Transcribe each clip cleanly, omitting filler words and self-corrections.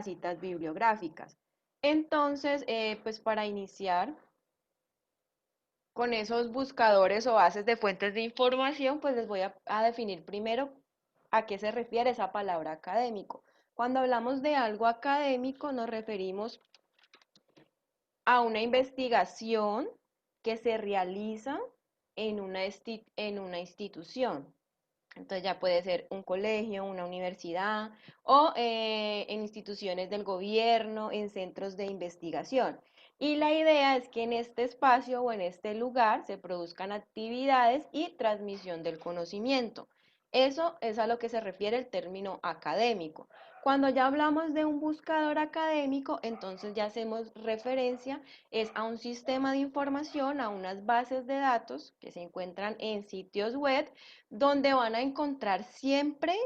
citas bibliográficas. Entonces, pues para iniciar con esos buscadores o bases de fuentes de información, pues les voy a definir primero a qué se refiere esa palabra académico. Cuando hablamos de algo académico, nos referimos a una investigación que se realiza en una institución. Entonces ya puede ser un colegio, una universidad o en instituciones del gobierno, en centros de investigación. Y la idea es que en este espacio o en este lugar se produzcan actividades y transmisión del conocimiento. Eso es a lo que se refiere el término académico. Cuando ya hablamos de un buscador académico, entonces ya hacemos referencia es a un sistema de información, a unas bases de datos que se encuentran en sitios web donde van a encontrar siempre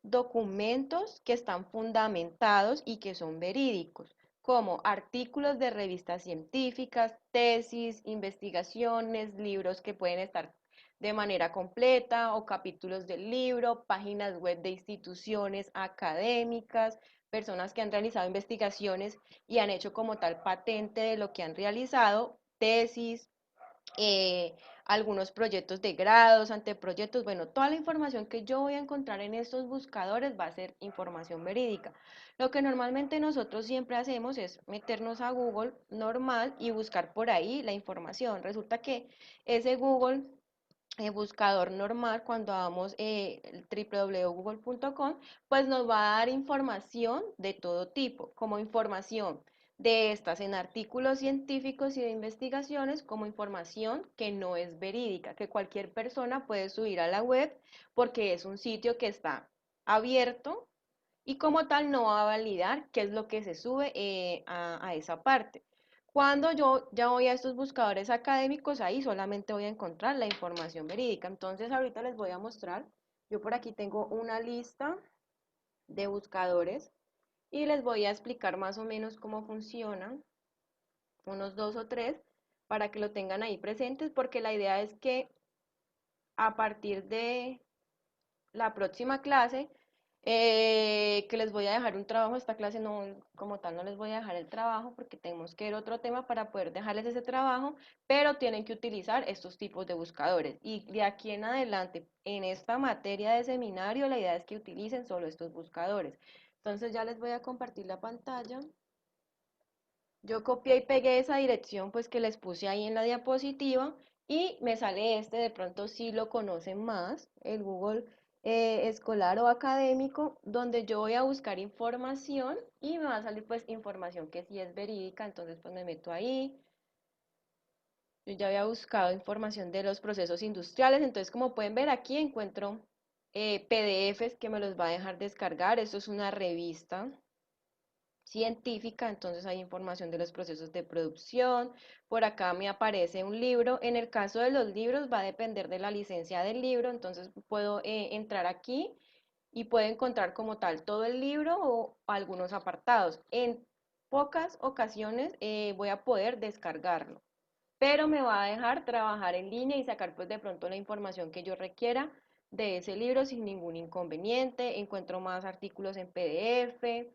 documentos que están fundamentados y que son verídicos, como artículos de revistas científicas, tesis, investigaciones, libros que pueden estar de manera completa o capítulos del libro, páginas web de instituciones académicas, personas que han realizado investigaciones y han hecho como tal patente de lo que han realizado, tesis, eh, algunos proyectos de grados, anteproyectos, bueno, toda la información que yo voy a encontrar en estos buscadores va a ser información verídica. Lo que normalmente nosotros siempre hacemos es meternos a Google normal y buscar por ahí la información. Resulta que ese Google buscador normal, cuando damos el www.google.com, pues nos va a dar información de todo tipo, como información de estas en artículos científicos y de investigaciones, como información que no es verídica, que cualquier persona puede subir a la web porque es un sitio que está abierto y como tal no va a validar qué es lo que se sube a esa parte. Cuando yo ya voy a estos buscadores académicos, ahí solamente voy a encontrar la información verídica. Entonces ahorita les voy a mostrar, yo por aquí tengo una lista de buscadores y les voy a explicar más o menos cómo funcionan, unos dos o tres, para que lo tengan ahí presentes, porque la idea es que a partir de la próxima clase, que les voy a dejar un trabajo, esta clase no, como tal, no les voy a dejar el trabajo porque tenemos que ver otro tema para poder dejarles ese trabajo, pero tienen que utilizar estos tipos de buscadores. Y de aquí en adelante, en esta materia de seminario, la idea es que utilicen solo estos buscadores. Entonces ya les voy a compartir la pantalla. Yo copié y pegué esa dirección pues que les puse ahí en la diapositiva y me sale este, de pronto sí lo conocen más, el Google escolar o académico, donde yo voy a buscar información y me va a salir pues información que sí es verídica, entonces pues me meto ahí. Yo ya había buscado información de los procesos industriales, entonces como pueden ver aquí encuentro PDFs que me los va a dejar descargar, esto es una revista científica, entonces hay información de los procesos de producción. Por acá me aparece un libro. En el caso de los libros va a depender de la licencia del libro, entonces puedo entrar aquí y puedo encontrar como tal todo el libro o algunos apartados. En pocas ocasiones voy a poder descargarlo, pero me va a dejar trabajar en línea y sacar pues de pronto la información que yo requiera de ese libro sin ningún inconveniente. Encuentro más artículos en PDF,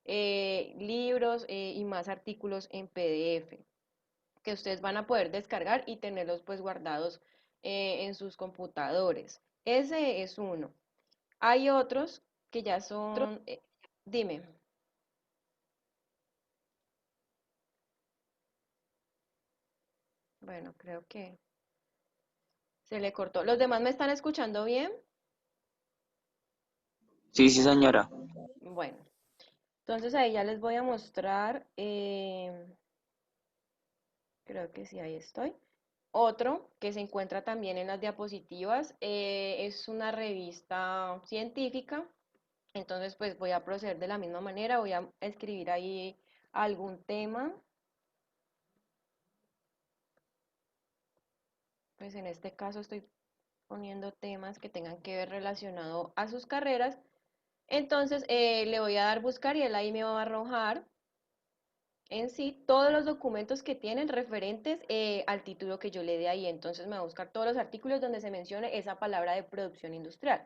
libros y más artículos en PDF que ustedes van a poder descargar y tenerlos pues guardados en sus computadores. Ese es uno. Hay otros que ya son, dime, bueno, creo que se le cortó. ¿Los demás me están escuchando bien? Sí, sí, señora. Bueno, entonces ahí ya les voy a mostrar, creo que sí, ahí estoy. Otro que se encuentra también en las diapositivas es una revista científica. Entonces, pues voy a proceder de la misma manera. Voy a escribir ahí algún tema. Pues en este caso estoy poniendo temas que tengan que ver relacionado a sus carreras. Entonces, le voy a dar buscar y él ahí me va a arrojar en sí todos los documentos que tienen referentes al título que yo le dé ahí. Entonces me va a buscar todos los artículos donde se mencione esa palabra de producción industrial.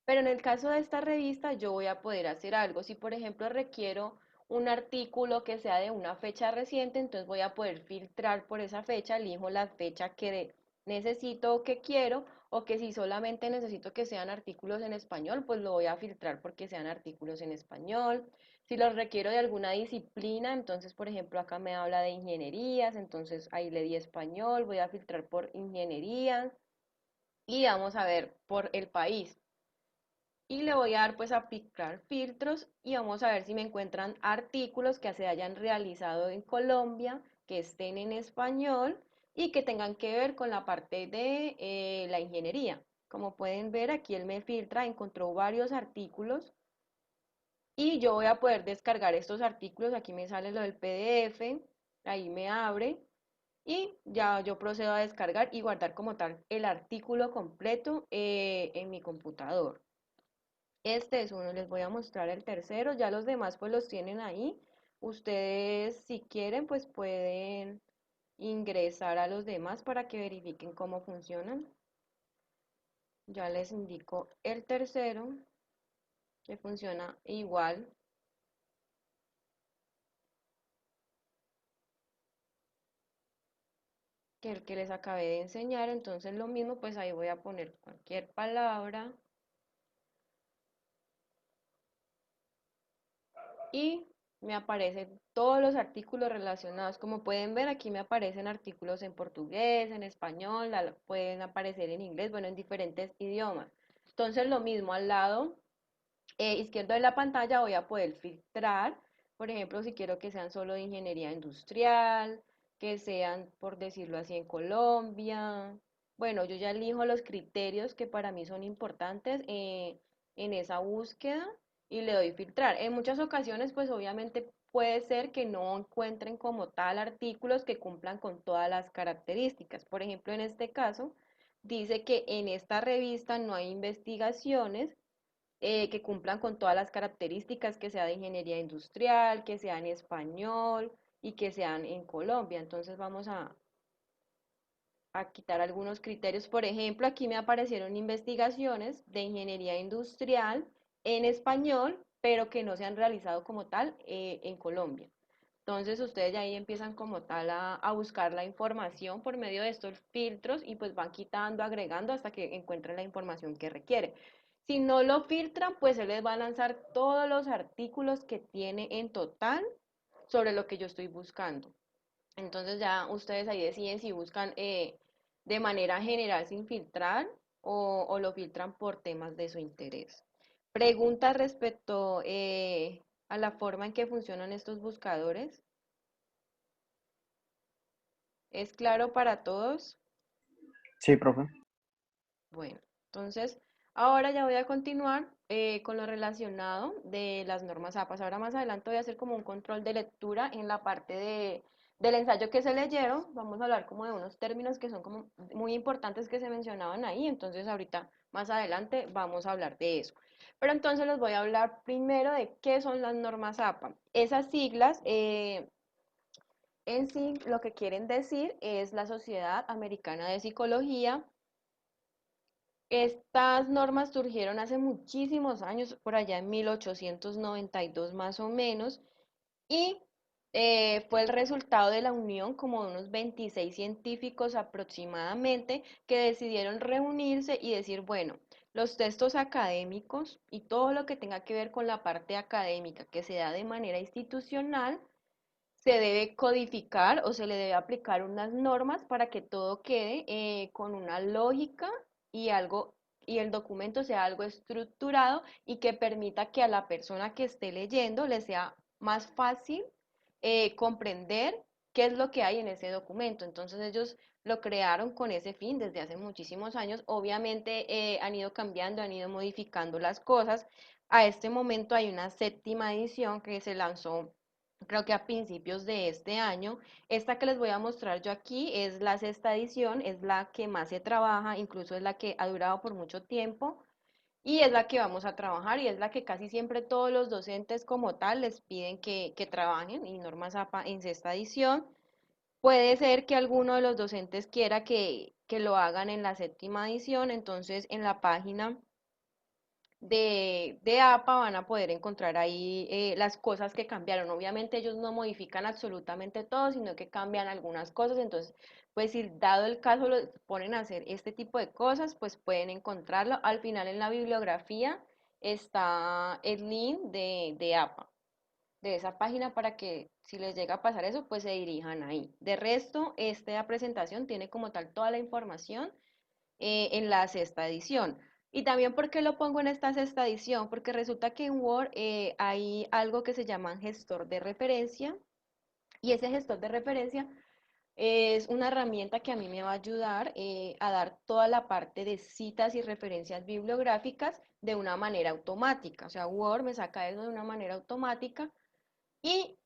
Pero en el caso de esta revista yo voy a poder hacer algo. Si por ejemplo requiero un artículo que sea de una fecha reciente, entonces voy a poder filtrar por esa fecha, elijo la fecha que necesito o que quiero, o que si solamente necesito que sean artículos en español, pues lo voy a filtrar porque sean artículos en español. Si los requiero de alguna disciplina, entonces, por ejemplo, acá me habla de ingenierías, entonces ahí le di español, voy a filtrar por ingenierías y vamos a ver por el país. Y le voy a dar pues a aplicar filtros y vamos a ver si me encuentran artículos que se hayan realizado en Colombia, que estén en español y que tengan que ver con la parte de la ingeniería. Como pueden ver, aquí él me filtra, encontró varios artículos y yo voy a poder descargar estos artículos. Aquí me sale lo del PDF, ahí me abre y ya yo procedo a descargar y guardar como tal el artículo completo en mi computador. Este es uno, les voy a mostrar el tercero, ya los demás pues los tienen ahí. Ustedes si quieren pues pueden ingresar a los demás para que verifiquen cómo funcionan. Ya les indico el tercero que funciona igual que el que les acabé de enseñar, entonces lo mismo pues ahí voy a poner cualquier palabra y me aparecen todos los artículos relacionados. Como pueden ver, aquí me aparecen artículos en portugués, en español, pueden aparecer en inglés, bueno, en diferentes idiomas. Entonces, lo mismo al lado izquierdo de la pantalla voy a poder filtrar, por ejemplo, si quiero que sean solo de ingeniería industrial, que sean, por decirlo así, en Colombia. Bueno, yo ya elijo los criterios que para mí son importantes en esa búsqueda y le doy filtrar. En muchas ocasiones, pues obviamente puede ser que no encuentren como tal artículos que cumplan con todas las características. Por ejemplo, en este caso, dice que en esta revista no hay investigaciones que cumplan con todas las características, que sea de ingeniería industrial, que sea en español y que sean en Colombia. Entonces vamos a quitar algunos criterios. Por ejemplo, aquí me aparecieron investigaciones de ingeniería industrial en español, pero que no se han realizado como tal en Colombia. Entonces ustedes ya ahí empiezan como tal a buscar la información por medio de estos filtros y pues van quitando, agregando hasta que encuentren la información que requieren. Si no lo filtran, pues se les va a lanzar todos los artículos que tiene en total sobre lo que yo estoy buscando. Entonces ya ustedes ahí deciden si buscan de manera general sin filtrar o lo filtran por temas de su interés. Preguntas respecto a la forma en que funcionan estos buscadores. ¿Es claro para todos? Sí, profe. Bueno, entonces ahora ya voy a continuar con lo relacionado de las normas APAS. Ahora más adelante voy a hacer como un control de lectura en la parte del ensayo que se leyeron. Vamos a hablar como de unos términos que son como muy importantes que se mencionaban ahí. Entonces ahorita más adelante vamos a hablar de eso. Pero entonces les voy a hablar primero de qué son las normas APA. Esas siglas en sí lo que quieren decir es la Sociedad Americana de Psicología. Estas normas surgieron hace muchísimos años, por allá en 1892 más o menos, y fue el resultado de la unión como de unos 26 científicos aproximadamente que decidieron reunirse y decir, bueno, los textos académicos y todo lo que tenga que ver con la parte académica que se da de manera institucional, se debe codificar o se le debe aplicar unas normas para que todo quede con una lógica y algo y el documento sea algo estructurado y que permita que a la persona que esté leyendo le sea más fácil comprender qué es lo que hay en ese documento. Entonces ellos lo crearon con ese fin desde hace muchísimos años. Obviamente han ido cambiando, han ido modificando las cosas. A este momento hay una séptima edición que se lanzó creo que a principios de este año. Esta que les voy a mostrar yo aquí es la sexta edición, es la que más se trabaja, incluso es la que ha durado por mucho tiempo y es la que vamos a trabajar y es la que casi siempre todos los docentes como tal les piden que trabajen y Norma Zapa en sexta edición. Puede ser que alguno de los docentes quiera que lo hagan en la séptima edición, entonces en la página de APA van a poder encontrar ahí las cosas que cambiaron. Obviamente ellos no modifican absolutamente todo, sino que cambian algunas cosas. Entonces, pues si dado el caso lo ponen a hacer este tipo de cosas, pues pueden encontrarlo. Al final en la bibliografía está el link de APA, de esa página para que si les llega a pasar eso, pues se dirijan ahí. De resto, esta presentación tiene como tal toda la información en la sexta edición. Y también, ¿por qué lo pongo en esta sexta edición? Porque resulta que en Word hay algo que se llama gestor de referencia, y ese gestor de referencia es una herramienta que a mí me va a ayudar a dar toda la parte de citas y referencias bibliográficas de una manera automática. O sea, Word me saca eso de una manera automática y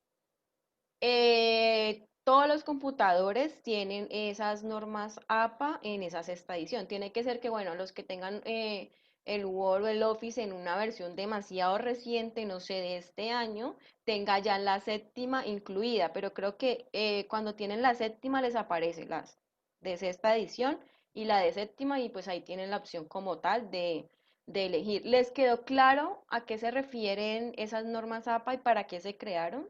todos los computadores tienen esas normas APA en esa sexta edición. Tiene que ser que, bueno, los que tengan el Word o el Office en una versión demasiado reciente, no sé, de este año, tenga ya la séptima incluida, pero creo que cuando tienen la séptima les aparece las de sexta edición y la de séptima y pues ahí tienen la opción como tal de elegir. ¿Les quedó claro a qué se refieren esas normas APA y para qué se crearon?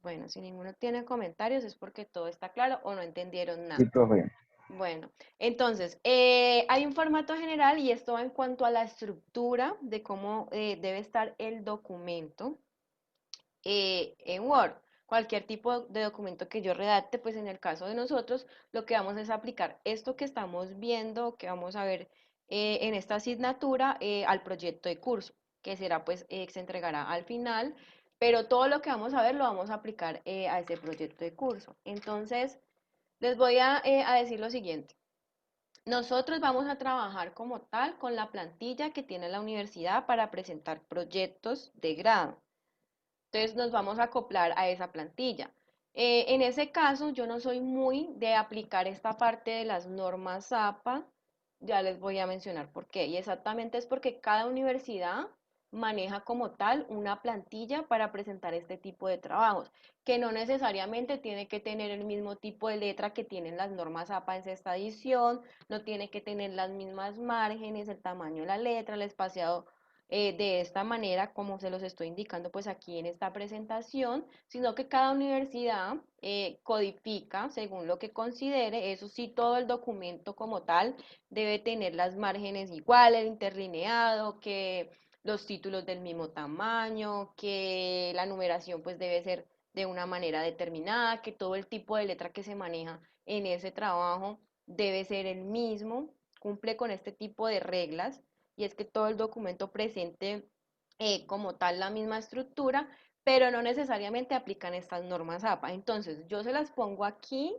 Bueno, si ninguno tiene comentarios es porque todo está claro o no entendieron Sí, nada. profe. Bueno, entonces, hay un formato general y esto va en cuanto a la estructura de cómo debe estar el documento en Word. Cualquier tipo de documento que yo redacte, pues en el caso de nosotros, lo que vamos es aplicar esto que estamos viendo, que vamos a ver en esta asignatura, al proyecto de curso, que será pues que se entregará al final, pero todo lo que vamos a ver lo vamos a aplicar a ese proyecto de curso. Entonces, les voy a decir lo siguiente. Nosotros vamos a trabajar como tal con la plantilla que tiene la universidad para presentar proyectos de grado. Entonces nos vamos a acoplar a esa plantilla. En ese caso, yo no soy muy de aplicar esta parte de las normas APA. Ya les voy a mencionar por qué. Y exactamente es porque cada universidad maneja como tal una plantilla para presentar este tipo de trabajos, que no necesariamente tiene que tener el mismo tipo de letra que tienen las normas APA en esta edición, no tiene que tener las mismas márgenes, el tamaño de la letra, el espaciado de esta manera, como se los estoy indicando pues aquí en esta presentación, sino que cada universidad codifica según lo que considere. Eso sí, todo el documento como tal debe tener las márgenes iguales, el interlineado, que los títulos del mismo tamaño, que la numeración pues debe ser de una manera determinada, que todo el tipo de letra que se maneja en ese trabajo debe ser el mismo, cumple con este tipo de reglas, y es que todo el documento presente como tal la misma estructura, pero no necesariamente aplican estas normas APA. Entonces, yo se las pongo aquí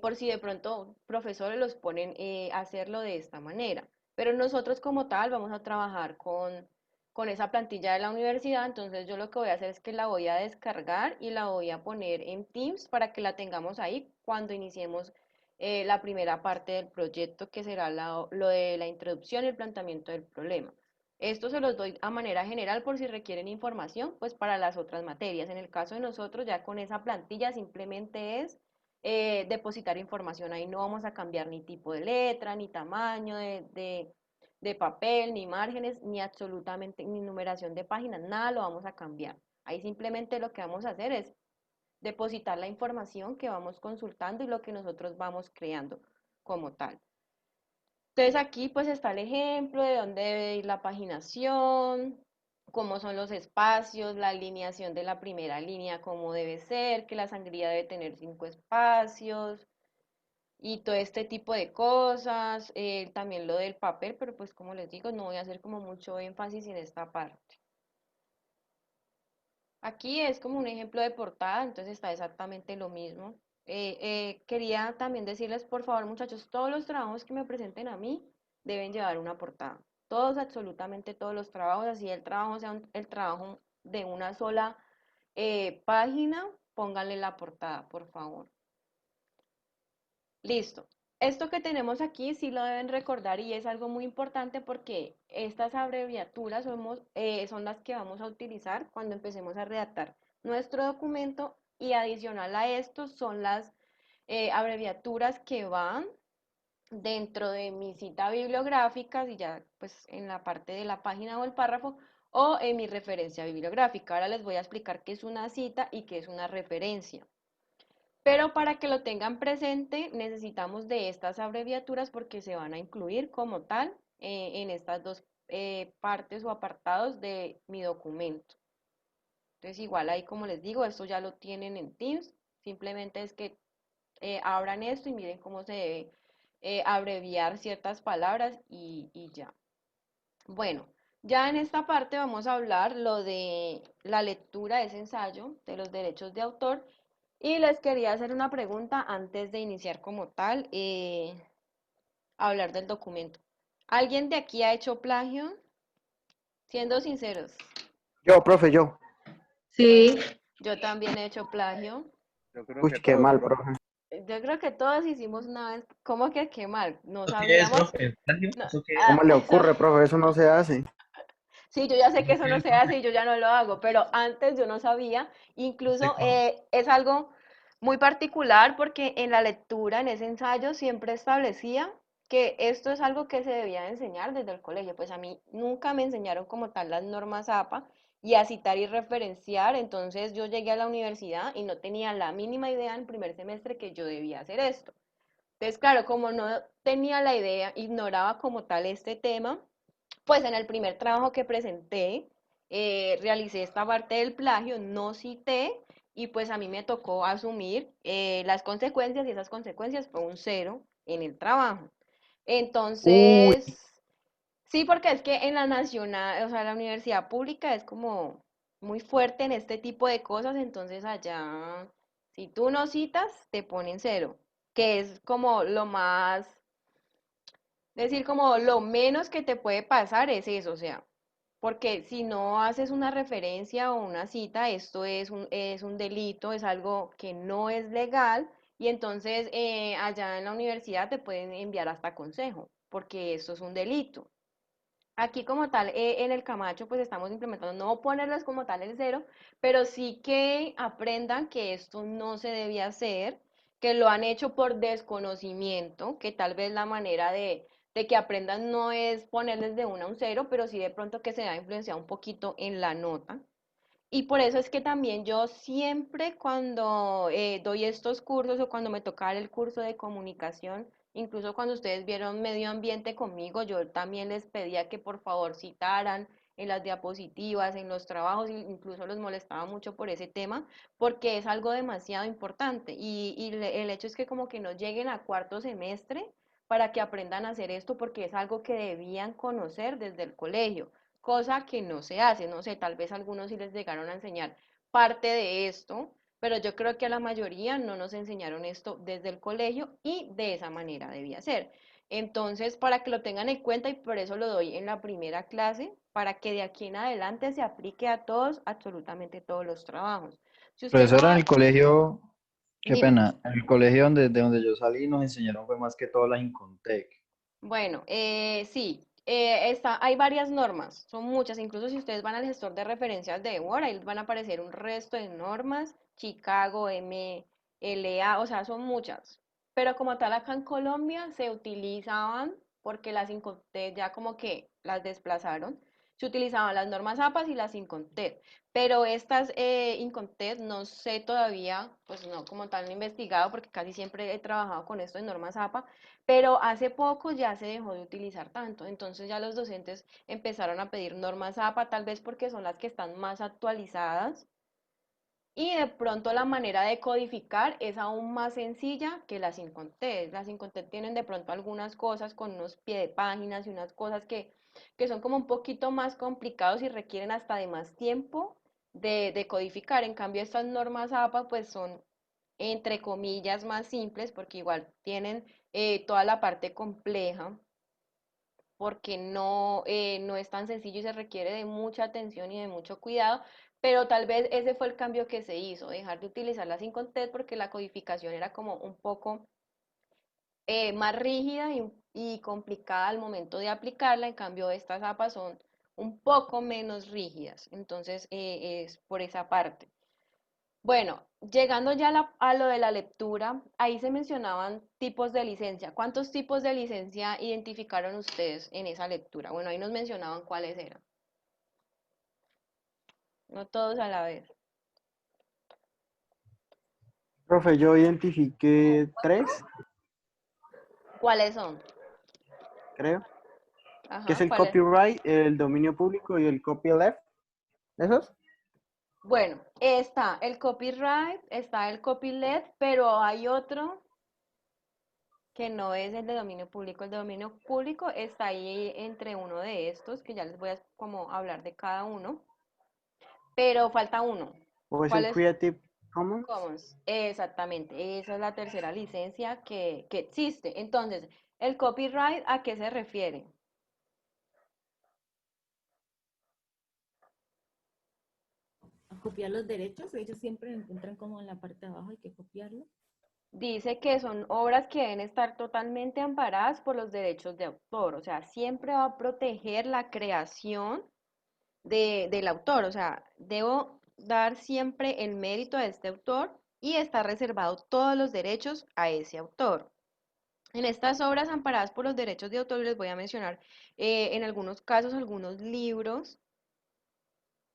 por si de pronto profesores los ponen a hacerlo de esta manera. Pero nosotros como tal vamos a trabajar con esa plantilla de la universidad, entonces yo lo que voy a hacer es que la voy a descargar y la voy a poner en Teams para que la tengamos ahí cuando iniciemos la primera parte del proyecto, que será lo de la introducción y el planteamiento del problema. Esto se los doy a manera general por si requieren información, pues para las otras materias. En el caso de nosotros, ya con esa plantilla simplemente es depositar información. Ahí no vamos a cambiar ni tipo de letra, ni tamaño de papel, ni márgenes, ni absolutamente, ni numeración de páginas, nada lo vamos a cambiar. Ahí simplemente lo que vamos a hacer es depositar la información que vamos consultando y lo que nosotros vamos creando como tal. Entonces aquí pues está el ejemplo de dónde debe ir la paginación, cómo son los espacios, la alineación de la primera línea, cómo debe ser, que la sangría debe tener 5 espacios y todo este tipo de cosas. También lo del papel, pero pues como les digo, no voy a hacer como mucho énfasis en esta parte. Aquí es como un ejemplo de portada, entonces está exactamente lo mismo. Quería también decirles, por favor, muchachos, todos los trabajos que me presenten a mí deben llevar una portada. Todos, absolutamente todos los trabajos, así el trabajo sea el trabajo de una sola página, pónganle la portada, por favor. Listo. Esto que tenemos aquí sí lo deben recordar y es algo muy importante porque estas abreviaturas son las que vamos a utilizar cuando empecemos a redactar nuestro documento, y adicional a esto son las abreviaturas que van dentro de mi cita bibliográfica, y ya pues en la parte de la página o el párrafo, o en mi referencia bibliográfica. Ahora les voy a explicar qué es una cita y qué es una referencia. Pero para que lo tengan presente, necesitamos de estas abreviaturas porque se van a incluir como tal en estas dos partes o apartados de mi documento. Entonces, igual ahí, como les digo, esto ya lo tienen en Teams. Simplemente es que abran esto y miren cómo se debe abreviar ciertas palabras y ya. Bueno, ya en esta parte vamos a hablar lo de la lectura de ese ensayo, de los derechos de autor. Y les quería hacer una pregunta antes de iniciar como tal, a hablar del documento. ¿Alguien de aquí ha hecho plagio? Siendo sinceros, Yo, profe, yo. Sí, yo también he hecho plagio. Yo creo Uy, que qué todos, mal, profe. profe. Yo creo que todos hicimos una vez, ¿cómo que qué mal? No ¿eso qué es, sabíamos. profe? ¿Plagio? No, ¿Eso qué es? ¿Cómo le eso, ocurre, profe? Eso no se hace. sí, yo ya sé que ¿Eso eso qué no es, se profe? hace y yo ya no lo hago, pero antes yo no sabía. ¿Usted Incluso cómo? es algo muy particular porque en la lectura, en ese ensayo, siempre establecía que esto es algo que se debía enseñar desde el colegio. Pues a mí nunca me enseñaron como tal las normas APA y a citar y referenciar. Entonces yo llegué a la universidad y no tenía la mínima idea en primer semestre que yo debía hacer esto. Entonces, claro, como no tenía la idea, ignoraba como tal este tema, pues en el primer trabajo que presenté, realicé esta parte del plagio, no cité y pues a mí me tocó asumir las consecuencias y esas consecuencias fue un cero en el trabajo. Uy, Entonces, sí, porque es que en la nacional, o sea, la universidad pública es como muy fuerte en este tipo de cosas, entonces allá, si tú no citas, te ponen cero, que es como lo más, decir como lo menos que te puede pasar es eso, o sea, porque si no haces una referencia o una cita, esto es un delito, es algo que no es legal y entonces allá en la universidad te pueden enviar hasta consejo, porque esto es un delito. Aquí como tal, en el Camacho, pues estamos implementando, no ponerles como tal el cero, pero sí que aprendan que esto no se debía hacer, que lo han hecho por desconocimiento, que tal vez la manera de que aprendan no es ponerles de 1 a un cero, pero sí de pronto que se da influenciado un poquito en la nota. Y por eso es que también yo siempre cuando doy estos cursos o cuando me tocaba el curso de comunicación, incluso cuando ustedes vieron medio ambiente conmigo, yo también les pedía que por favor citaran en las diapositivas, en los trabajos, incluso los molestaba mucho por ese tema, porque es algo demasiado importante. El hecho es que como que no lleguen a cuarto semestre para que aprendan a hacer esto, porque es algo que debían conocer desde el colegio, cosa que no se hace, no sé, tal vez algunos sí les llegaron a enseñar parte de esto, pero yo creo que a la mayoría no nos enseñaron esto desde el colegio y de esa manera debía ser. Entonces, para que lo tengan en cuenta y por eso lo doy en la primera clase, para que de aquí en adelante se aplique a todos, absolutamente todos los trabajos. Si usted no Profesora, en va, el colegio, qué dime. pena, en el colegio de donde yo salí nos enseñaron fue más que todo la Incontec. Bueno, sí, hay varias normas, son muchas, incluso si ustedes van al gestor de referencias de Word, ahí les van a aparecer un resto de normas, Chicago, MLA, o sea, son muchas. Pero como tal acá en Colombia se utilizaban, porque las Incontec ya como que las desplazaron, se utilizaban las normas APAS y las Incontec. Pero estas Incontec no sé todavía, pues no como tal no he investigado, porque casi siempre he trabajado con esto de normas APA, pero hace poco ya se dejó de utilizar tanto, entonces ya los docentes empezaron a pedir normas APA, tal vez porque son las que están más actualizadas y de pronto la manera de codificar es aún más sencilla que las Incontec. Las Incontec tienen de pronto algunas cosas con unos pie de páginas y unas cosas que son como un poquito más complicados y requieren hasta de más tiempo de codificar. En cambio, estas normas APA pues son entre comillas más simples porque igual tienen toda la parte compleja porque no es tan sencillo y se requiere de mucha atención y de mucho cuidado, pero tal vez ese fue el cambio que se hizo, dejar de utilizar la 5T porque la codificación era como un poco más rígida y complicada al momento de aplicarla, en cambio estas APAs son un poco menos rígidas, entonces es por esa parte. Bueno, llegando ya a lo de la lectura, ahí se mencionaban tipos de licencia. ¿Cuántos tipos de licencia identificaron ustedes en esa lectura? Bueno, ahí nos mencionaban cuáles eran. No todos a la vez. Profe, yo identifiqué tres, ¿Cuáles son? creo, que es Ajá, el ¿cuáles? copyright, el dominio público y el copyleft. ¿Esos? Bueno, está el copyright, está el copyleft, pero hay otro que no es el de dominio público. El de dominio público está ahí entre uno de estos, que ya les voy a como hablar de cada uno, pero falta uno. ¿O es ¿Cuál el es? Creative Commons? Commons. Exactamente, esa es la tercera licencia que existe. Entonces, ¿el copyright a qué se refiere? A copiar los derechos, ellos siempre encuentran como en la parte de abajo, hay que copiarlo. Dice que son obras que deben estar totalmente amparadas por los derechos de autor, o sea, siempre va a proteger la creación del autor, o sea, debo dar siempre el mérito a este autor y está reservado todos los derechos a ese autor. En estas obras amparadas por los derechos de autor les voy a mencionar en algunos casos algunos libros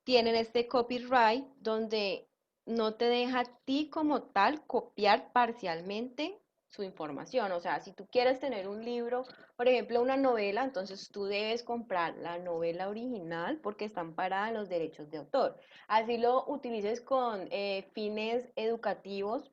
tienen este copyright donde no te deja a ti como tal copiar parcialmente su información. O sea, si tú quieres tener un libro, por ejemplo, una novela, entonces tú debes comprar la novela original porque está amparada en los derechos de autor. Así lo utilices con fines educativos,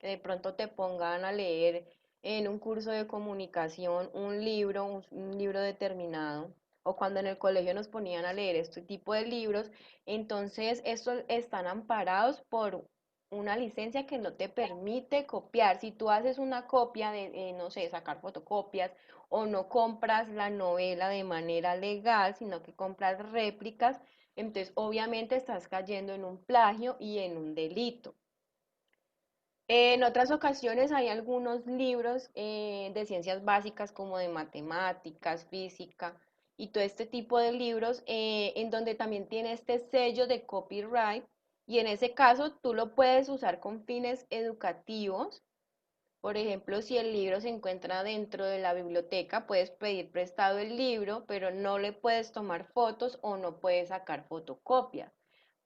que de pronto te pongan a leer en un curso de comunicación un libro, un libro determinado, o cuando en el colegio nos ponían a leer este tipo de libros, entonces estos están amparados por una licencia que no te permite copiar. Si tú haces una copia de, no sé, sacar fotocopias o no compras la novela de manera legal, sino que compras réplicas, entonces obviamente estás cayendo en un plagio y en un delito. En otras ocasiones hay algunos libros de ciencias básicas como de matemáticas, física y todo este tipo de libros en donde también tiene este sello de copyright y en ese caso tú lo puedes usar con fines educativos. Por ejemplo, si el libro se encuentra dentro de la biblioteca, puedes pedir prestado el libro, pero no le puedes tomar fotos o no puedes sacar fotocopias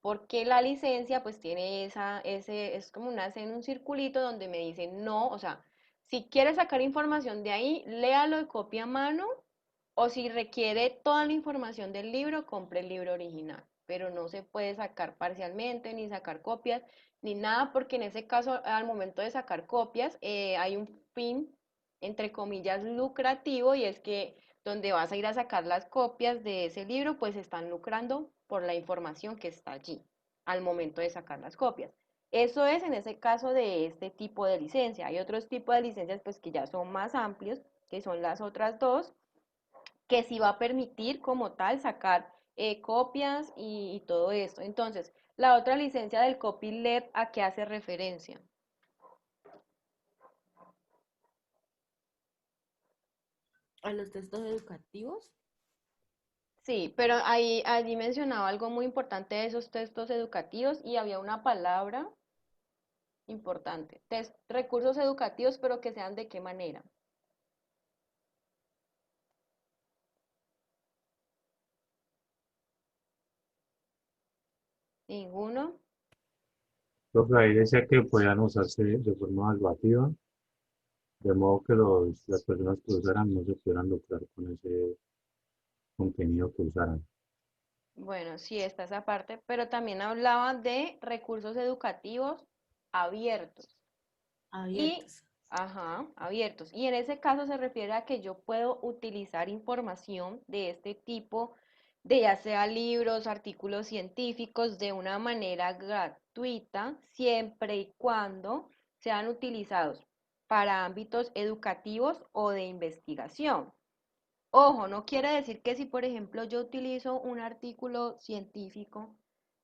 porque la licencia pues tiene es como una en un circulito donde me dice no, o sea, si quiere sacar información de ahí, léalo y copia a mano, o si requiere toda la información del libro, compre el libro original, pero no se puede sacar parcialmente, ni sacar copias, ni nada, porque en ese caso, al momento de sacar copias, hay un fin, entre comillas, lucrativo, y es que donde vas a ir a sacar las copias de ese libro, pues están lucrando por la información que está allí al momento de sacar las copias. Eso es en ese caso de este tipo de licencia. Hay otros tipos de licencias pues que ya son más amplios, que son las otras dos, que sí va a permitir como tal sacar copias y todo esto. Entonces, la otra licencia del copyleft, ¿a qué hace referencia? A los textos educativos, Sí, pero ahí, allí mencionaba algo muy importante de esos textos educativos y había una palabra importante. Recursos educativos, pero que sean de qué manera. Ninguno. Profe, ahí decía que podían usarse de forma evaluativa, de modo que las personas que usaran no se pudieran lucrar con ese contenido que usaran. Bueno, sí, está esa parte, pero también hablaba de recursos educativos abiertos. Y, abiertos. ajá, abiertos. Y en ese caso se refiere a que yo puedo utilizar información de este tipo, de ya sea libros, artículos científicos, de una manera gratuita, siempre y cuando sean utilizados para ámbitos educativos o de investigación. Ojo, no quiere decir que si, por ejemplo, yo utilizo un artículo científico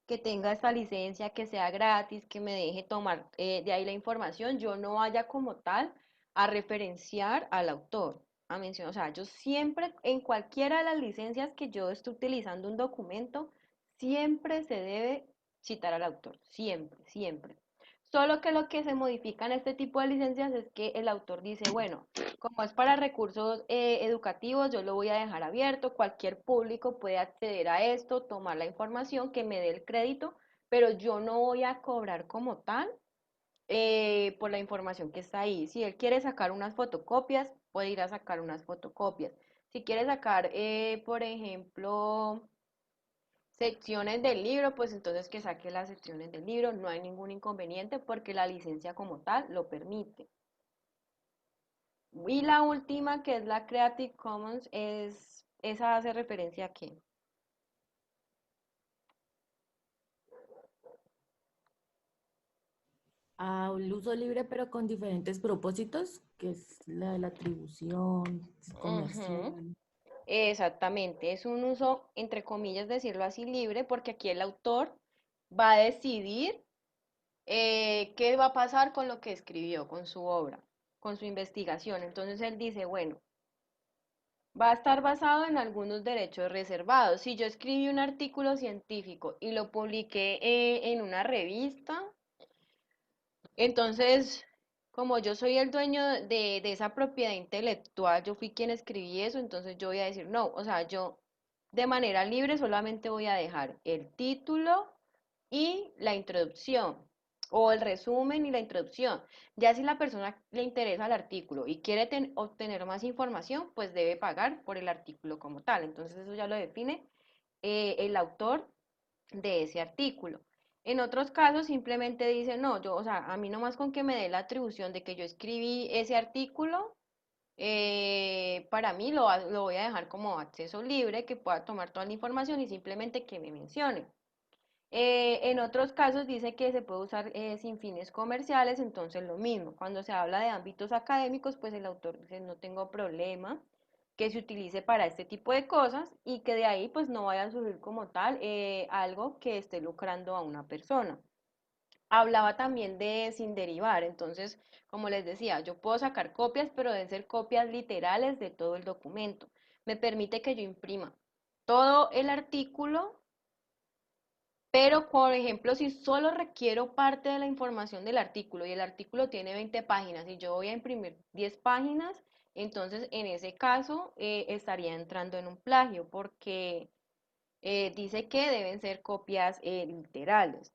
que tenga esta licencia, que sea gratis, que me deje tomar de ahí la información, yo no vaya como tal a referenciar al autor, a mencionar, o sea, yo siempre, en cualquiera de las licencias que yo esté utilizando un documento, siempre se debe citar al autor, siempre, siempre. Solo que lo que se modifica en este tipo de licencias es que el autor dice, bueno, como es para recursos educativos, yo lo voy a dejar abierto, cualquier público puede acceder a esto, tomar la información, que me dé el crédito, pero yo no voy a cobrar como tal por la información que está ahí. Si él quiere sacar unas fotocopias, puede ir a sacar unas fotocopias. Si quiere sacar, por ejemplo, secciones del libro, pues entonces que saque las secciones del libro, no hay ningún inconveniente porque la licencia como tal lo permite. Y la última, que es la Creative Commons, esa hace referencia a qué. Al uso libre, pero con diferentes propósitos, que es la de la atribución, Ujú. comercial. Exactamente, es un uso, entre comillas, decirlo así, libre, porque aquí el autor va a decidir qué va a pasar con lo que escribió, con su obra, con su investigación. Entonces él dice, bueno, va a estar basado en algunos derechos reservados. Si yo escribí un artículo científico y lo publiqué en una revista, entonces, como yo soy el dueño de esa propiedad intelectual, yo fui quien escribí eso, entonces yo voy a decir, no, o sea, yo de manera libre solamente voy a dejar el título y la introducción, o el resumen y la introducción. Ya si la persona le interesa el artículo y quiere obtener más información, pues debe pagar por el artículo como tal. Entonces eso ya lo define el autor de ese artículo. En otros casos simplemente dice, no, yo, o sea, a mí nomás con que me dé la atribución de que yo escribí ese artículo, para mí lo voy a dejar como acceso libre, que pueda tomar toda la información y simplemente que me mencione. En otros casos dice que se puede usar sin fines comerciales, entonces lo mismo. Cuando se habla de ámbitos académicos, pues el autor dice no tengo problema que se utilice para este tipo de cosas y que de ahí pues no vaya a surgir como tal algo que esté lucrando a una persona. Hablaba también de sin derivar, entonces, como les decía, yo puedo sacar copias, pero deben ser copias literales de todo el documento. Me permite que yo imprima todo el artículo, pero, por ejemplo, si solo requiero parte de la información del artículo y el artículo tiene 20 páginas y yo voy a imprimir 10 páginas, entonces en ese caso estaría entrando en un plagio porque dice que deben ser copias literales.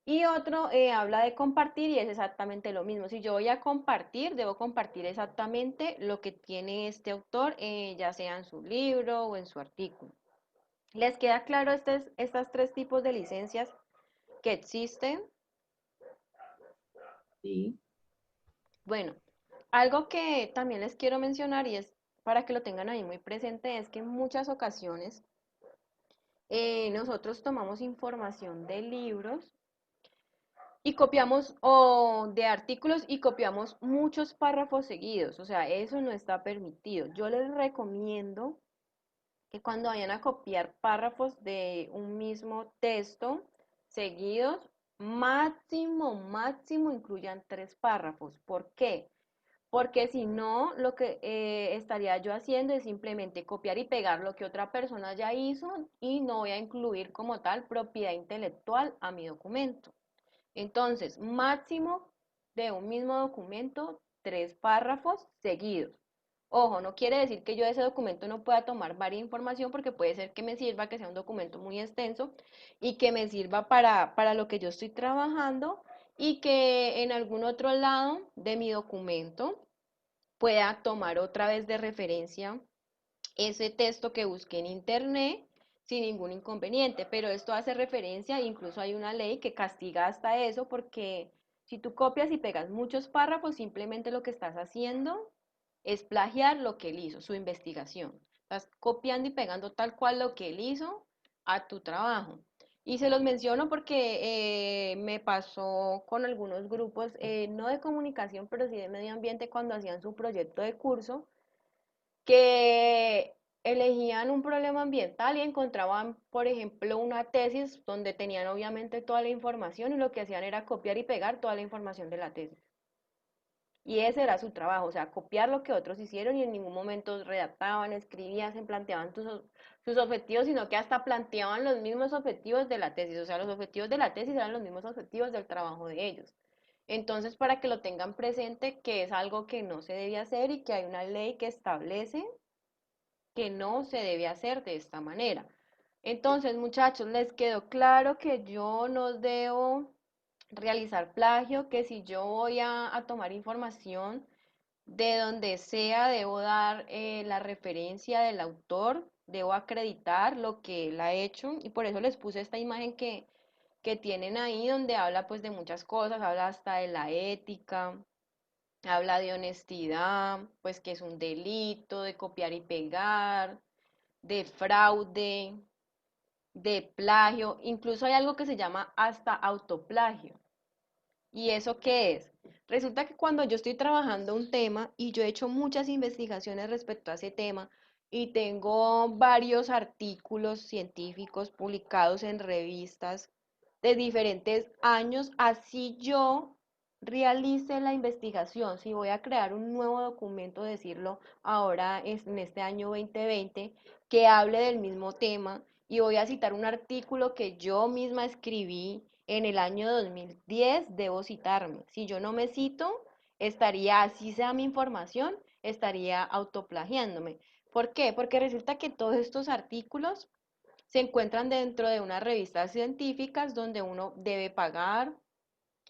Y otro habla de compartir y es exactamente lo mismo. Si yo voy a compartir, debo compartir exactamente lo que tiene este autor, ya sea en su libro o en su artículo. ¿Les queda claro estas tres tipos de licencias que existen? Sí. Bueno, algo que también les quiero mencionar y es para que lo tengan ahí muy presente es que en muchas ocasiones nosotros tomamos información de libros y copiamos o de artículos y copiamos muchos párrafos seguidos, o sea, eso no está permitido. Yo les recomiendo que cuando vayan a copiar párrafos de un mismo texto seguidos, máximo incluyan 3 párrafos. ¿Por qué? Porque si no, lo que estaría yo haciendo es simplemente copiar y pegar lo que otra persona ya hizo y no voy a incluir como tal propiedad intelectual a mi documento. Entonces, máximo de un mismo documento, 3 párrafos seguidos. Ojo, no quiere decir que yo de ese documento no pueda tomar varias información porque puede ser que me sirva, que sea un documento muy extenso y que me sirva para lo que yo estoy trabajando y que en algún otro lado de mi documento pueda tomar otra vez de referencia ese texto que busqué en internet sin ningún inconveniente, pero esto hace referencia, incluso hay una ley que castiga hasta eso, porque si tú copias y pegas muchos párrafos, simplemente lo que estás haciendo es plagiar lo que él hizo, su investigación. Estás copiando y pegando tal cual lo que él hizo a tu trabajo. Y se los menciono porque me pasó con algunos grupos, no de comunicación, pero sí de medio ambiente, cuando hacían su proyecto de curso que elegían un problema ambiental y encontraban, por ejemplo, una tesis donde tenían obviamente toda la información y lo que hacían era copiar y pegar toda la información de la tesis. Y ese era su trabajo, o sea, copiar lo que otros hicieron y en ningún momento redactaban, escribían, se planteaban sus objetivos, sino que hasta planteaban los mismos objetivos de la tesis, o sea, los objetivos de la tesis eran los mismos objetivos del trabajo de ellos. Entonces, para que lo tengan presente, que es algo que no se debe hacer y que hay una ley que establece que no se debe hacer de esta manera. Entonces, muchachos, les quedó claro que yo no debo realizar plagio, que si yo voy a tomar información de donde sea, debo dar la referencia del autor, debo acreditar lo que él ha hecho y por eso les puse esta imagen que tienen ahí donde habla pues de muchas cosas, habla hasta de la ética, habla de honestidad, pues que es un delito, de copiar y pegar, de fraude, de plagio, incluso hay algo que se llama hasta autoplagio. ¿Y eso qué es? Resulta que cuando yo estoy trabajando un tema y yo he hecho muchas investigaciones respecto a ese tema y tengo varios artículos científicos publicados en revistas de diferentes años, así yo realice la investigación. Si voy a crear un nuevo documento, decirlo ahora en este año 2020, que hable del mismo tema y voy a citar un artículo que yo misma escribí en el año 2010, debo citarme. Si yo no me cito, estaría, así sea mi información, estaría autoplagiándome. ¿Por qué? Porque resulta que todos estos artículos se encuentran dentro de unas revistas científicas donde uno debe pagar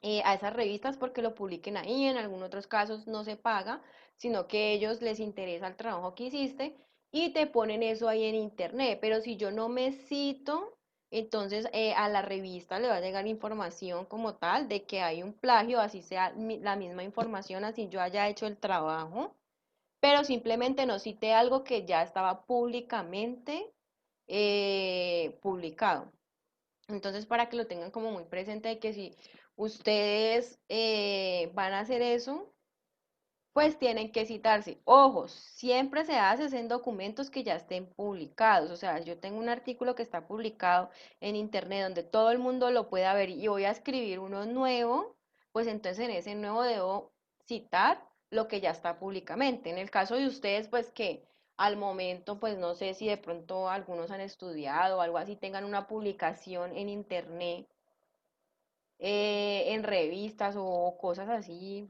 a esas revistas porque lo publiquen ahí. En algunos otros casos no se paga, sino que a ellos les interesa el trabajo que hiciste y te ponen eso ahí en internet. Pero si yo no me cito, entonces a la revista le va a llegar información como tal de que hay un plagio, así sea la misma información, así yo haya hecho el trabajo, pero simplemente no cité algo que ya estaba públicamente publicado. Entonces, para que lo tengan como muy presente de que si ustedes van a hacer eso, pues tienen que citarse. Ojo, siempre se hace en documentos que ya estén publicados. O sea, yo tengo un artículo que está publicado en internet donde todo el mundo lo pueda ver y voy a escribir uno nuevo, pues entonces en ese nuevo debo citar lo que ya está públicamente. En el caso de ustedes, pues que al momento, pues no sé si de pronto algunos han estudiado o algo así, tengan una publicación en internet, en revistas o cosas así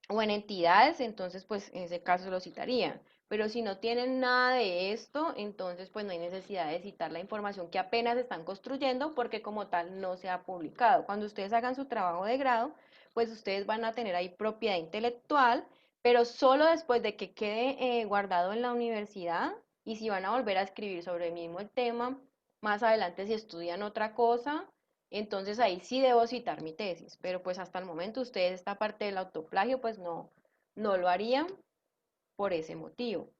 o en entidades, entonces pues en ese caso lo citarían. Pero si no tienen nada de esto, entonces pues no hay necesidad de citar la información que apenas están construyendo porque como tal no se ha publicado. Cuando ustedes hagan su trabajo de grado, pues ustedes van a tener ahí propiedad intelectual, pero solo después de que quede guardado en la universidad y si van a volver a escribir sobre el mismo el tema, más adelante si estudian otra cosa, entonces ahí sí debo citar mi tesis, pero pues hasta el momento ustedes esta parte del autoplagio pues no lo harían por ese motivo.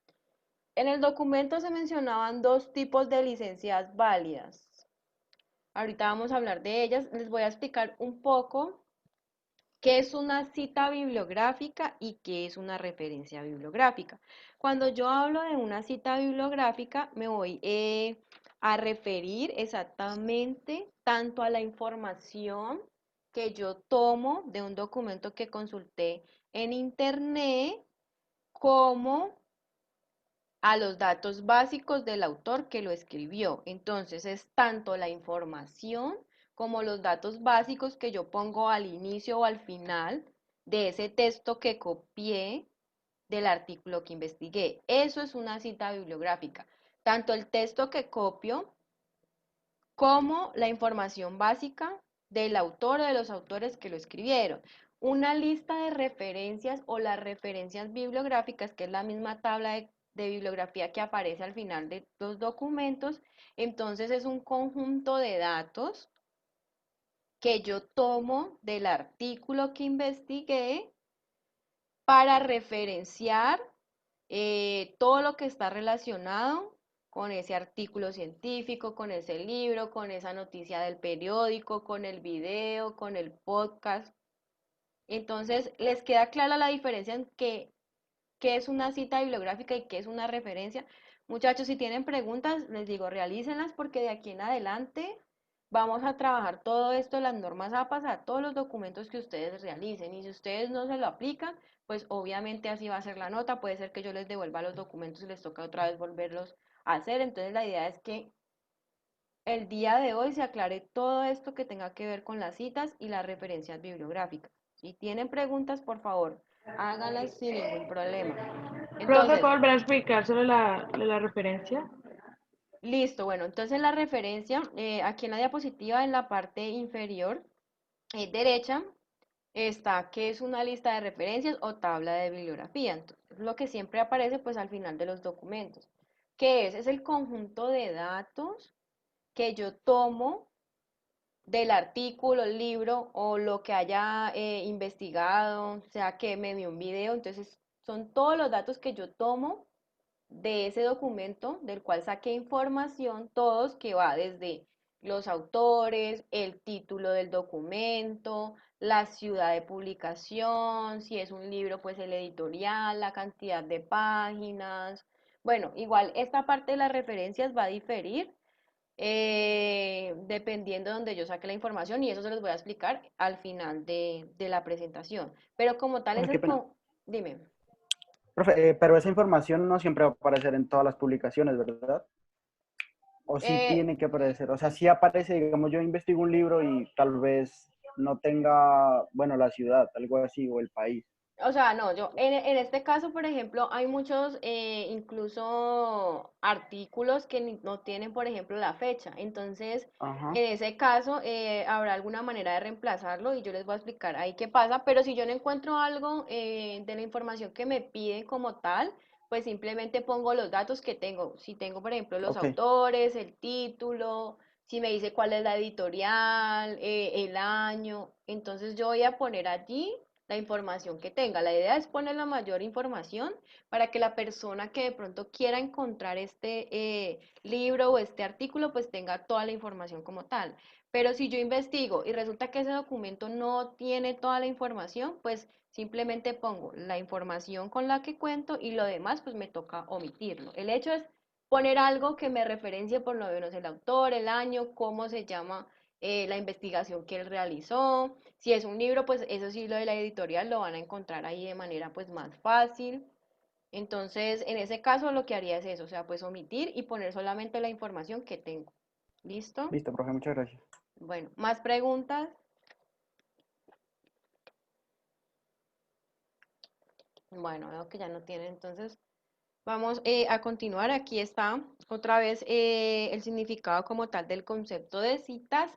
En el documento se mencionaban dos tipos de licencias válidas. Ahorita vamos a hablar de ellas. Les voy a explicar un poco qué es una cita bibliográfica y qué es una referencia bibliográfica. Cuando yo hablo de una cita bibliográfica, me voy a referir exactamente tanto a la información que yo tomo de un documento que consulté en internet, como a los datos básicos del autor que lo escribió. Entonces es tanto la información como los datos básicos que yo pongo al inicio o al final de ese texto que copié del artículo que investigué. Eso es una cita bibliográfica. Tanto el texto que copio como la información básica del autor o de los autores que lo escribieron. Una lista de referencias o las referencias bibliográficas, que es la misma tabla de bibliografía que aparece al final de los documentos, entonces es un conjunto de datos que yo tomo del artículo que investigué para referenciar todo lo que está relacionado con ese artículo científico, con ese libro, con esa noticia del periódico, con el video, con el podcast. Entonces, ¿les queda clara la diferencia en qué es una cita bibliográfica y qué es una referencia? Muchachos, si tienen preguntas, les digo, realícenlas porque de aquí en adelante vamos a trabajar todo esto, las normas APAS, a todos los documentos que ustedes realicen. Y si ustedes no se lo aplican, pues obviamente así va a ser la nota. Puede ser que yo les devuelva los documentos y les toca otra vez volverlos a hacer. Entonces la idea es que el día de hoy se aclare todo esto que tenga que ver con las citas y las referencias bibliográficas. Si tienen preguntas, por favor, háganlas sin ningún problema. Profe, Entonces, ¿puedo volver a explicar sobre la referencia? listo, bueno, entonces la referencia, aquí en la diapositiva, en la parte inferior derecha, está que es una lista de referencias o tabla de bibliografía. Entonces, lo que siempre aparece pues al final de los documentos. ¿Qué es? Es el conjunto de datos que yo tomo del artículo, el libro o lo que haya investigado, sea que me dio un video. Entonces, son todos los datos que yo tomo de ese documento del cual saqué información, todos que va desde los autores, el título del documento, la ciudad de publicación, si es un libro, pues el editorial, la cantidad de páginas. Bueno, igual esta parte de las referencias va a diferir dependiendo de donde yo saque la información y eso se los voy a explicar al final de la presentación. Pero como tal es Profe, qué el... pena. Dime. Profe, pero esa información no siempre va a aparecer en todas las publicaciones, ¿verdad? O sí Eh, tiene que aparecer. O sea, sí aparece, digamos, yo investigo un libro y tal vez no tenga, bueno, la ciudad, algo así, o el país. O sea, no, yo en este caso, por ejemplo, hay muchos incluso artículos que no tienen, por ejemplo, la fecha. Entonces, Ajá. en ese caso, habrá alguna manera de reemplazarlo y yo les voy a explicar ahí qué pasa. Pero si yo no encuentro algo de la información que me piden como tal, pues simplemente pongo los datos que tengo. Si tengo, por ejemplo, los Ok. autores, el título, si me dice cuál es la editorial, el año, entonces yo voy a poner allí la información que tenga. La idea es poner la mayor información para que la persona que de pronto quiera encontrar este libro o este artículo, pues tenga toda la información como tal. Pero si yo investigo y resulta que ese documento no tiene toda la información, pues simplemente pongo la información con la que cuento y lo demás, pues me toca omitirlo. El hecho es poner algo que me referencie por lo menos el autor, el año, cómo se llama la investigación que él realizó. Si es un libro, pues eso sí, lo de la editorial lo van a encontrar ahí de manera pues más fácil. Entonces, en ese caso lo que haría es eso, o sea, pues omitir y poner solamente la información que tengo. ¿Listo? Listo, profe, muchas gracias. Bueno, ¿más preguntas? Bueno, veo que ya no tienen, entonces vamos a continuar. Aquí está otra vez el significado como tal del concepto de citas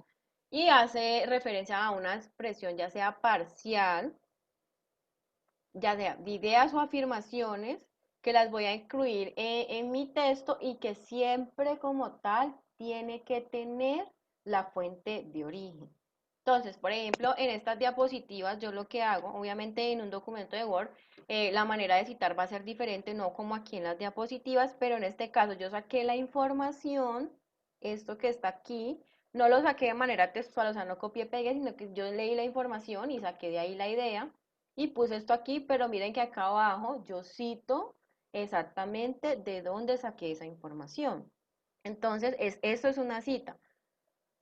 y hace referencia a una expresión ya sea parcial, ya sea de ideas o afirmaciones que las voy a incluir en mi texto y que siempre como tal tiene que tener la fuente de origen. Entonces, por ejemplo, en estas diapositivas yo lo que hago, obviamente en un documento de Word, la manera de citar va a ser diferente, no como aquí en las diapositivas, pero en este caso yo saqué la información, esto que está aquí, no lo saqué de manera textual, o sea, no copié, pegué, sino que yo leí la información y saqué de ahí la idea y puse esto aquí, pero miren que acá abajo yo cito exactamente de dónde saqué esa información. Entonces, esto es una cita.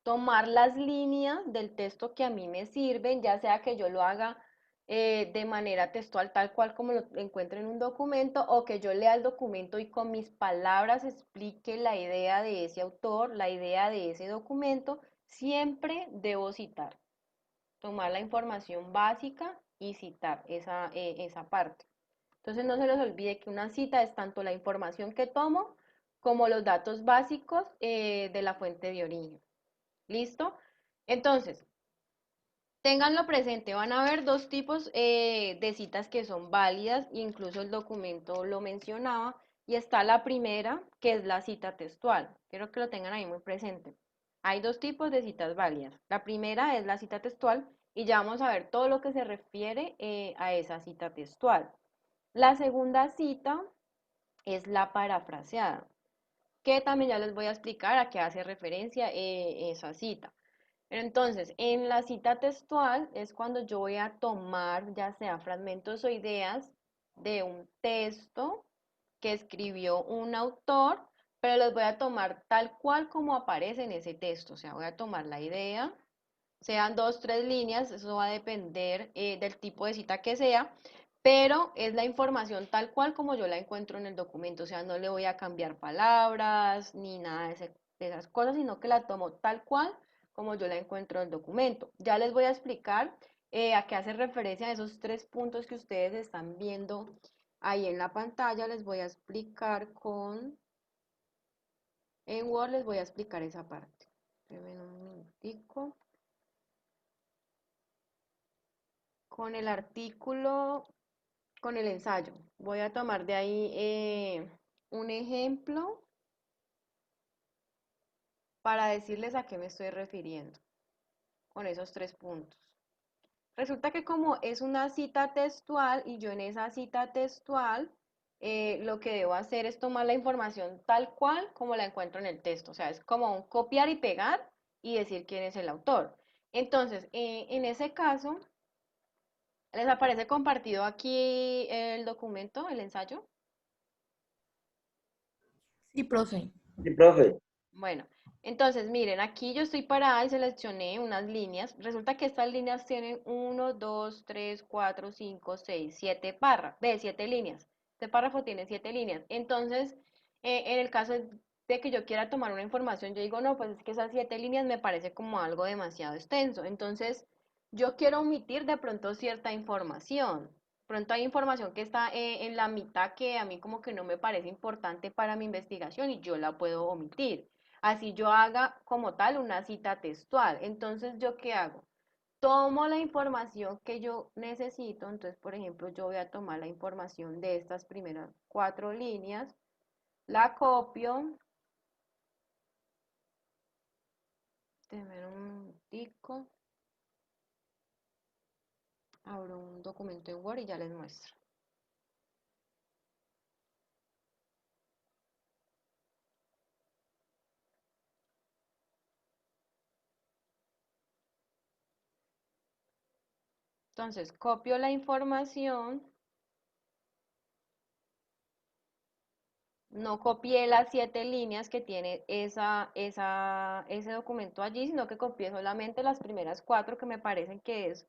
Tomar las líneas del texto que a mí me sirven, ya sea que yo lo haga de manera textual tal cual como lo encuentro en un documento o que yo lea el documento y con mis palabras explique la idea de ese autor, la idea de ese documento, siempre debo citar, tomar la información básica y citar esa parte. Entonces no se les olvide que una cita es tanto la información que tomo como los datos básicos de la fuente de origen. ¿Listo? Entonces, ténganlo presente, van a haber dos tipos de citas que son válidas, incluso el documento lo mencionaba, y está la primera, que es la cita textual. Quiero que lo tengan ahí muy presente. Hay dos tipos de citas válidas. La primera es la cita textual y ya vamos a ver todo lo que se refiere a esa cita textual. La segunda cita es la parafraseada, que también ya les voy a explicar a qué hace referencia esa cita. Entonces, en la cita textual es cuando yo voy a tomar ya sea fragmentos o ideas de un texto que escribió un autor, pero los voy a tomar tal cual como aparece en ese texto. O sea, voy a tomar la idea, sean dos, tres líneas, eso va a depender del tipo de cita que sea, pero es la información tal cual como yo la encuentro en el documento. O sea, no le voy a cambiar palabras ni nada de esas cosas, sino que la tomo tal cual como yo la encuentro en el documento. Ya les voy a explicar a qué hace referencia a esos 3 puntos que ustedes están viendo ahí en la pantalla. Les voy a explicar en Word les voy a explicar esa parte. Espérenme un minutico. Con el artículo, con el ensayo. Voy a tomar de ahí un ejemplo para decirles a qué me estoy refiriendo con esos 3 puntos. Resulta que como es una cita textual y yo en esa cita textual lo que debo hacer es tomar la información tal cual como la encuentro en el texto. O sea, es como un copiar y pegar y decir quién es el autor. Entonces, en ese caso, ¿les aparece compartido aquí el documento, el ensayo? Sí, profe. Sí, profe. Bueno, entonces miren, aquí yo estoy parada y seleccioné unas líneas. Resulta que estas líneas tienen 1, 2, 3, 4, 5, 6, 7 párrafos. Ve, 7 líneas. Este párrafo tiene 7 líneas. Entonces, en el caso de que yo quiera tomar una información, yo digo, no, pues es que esas 7 líneas me parece como algo demasiado extenso. Entonces, yo quiero omitir de pronto cierta información. Pronto hay información que está en la mitad que a mí como que no me parece importante para mi investigación y yo la puedo omitir. Así yo haga como tal una cita textual. Entonces, ¿yo qué hago? Tomo la información que yo necesito. Entonces, por ejemplo, yo voy a tomar la información de estas primeras 4 líneas, la copio. Déjenme un minutico. Abro un documento en Word y ya les muestro. Entonces, copio la información. No copié las 7 líneas que tiene ese documento allí, sino que copié solamente las primeras 4 que me parecen que es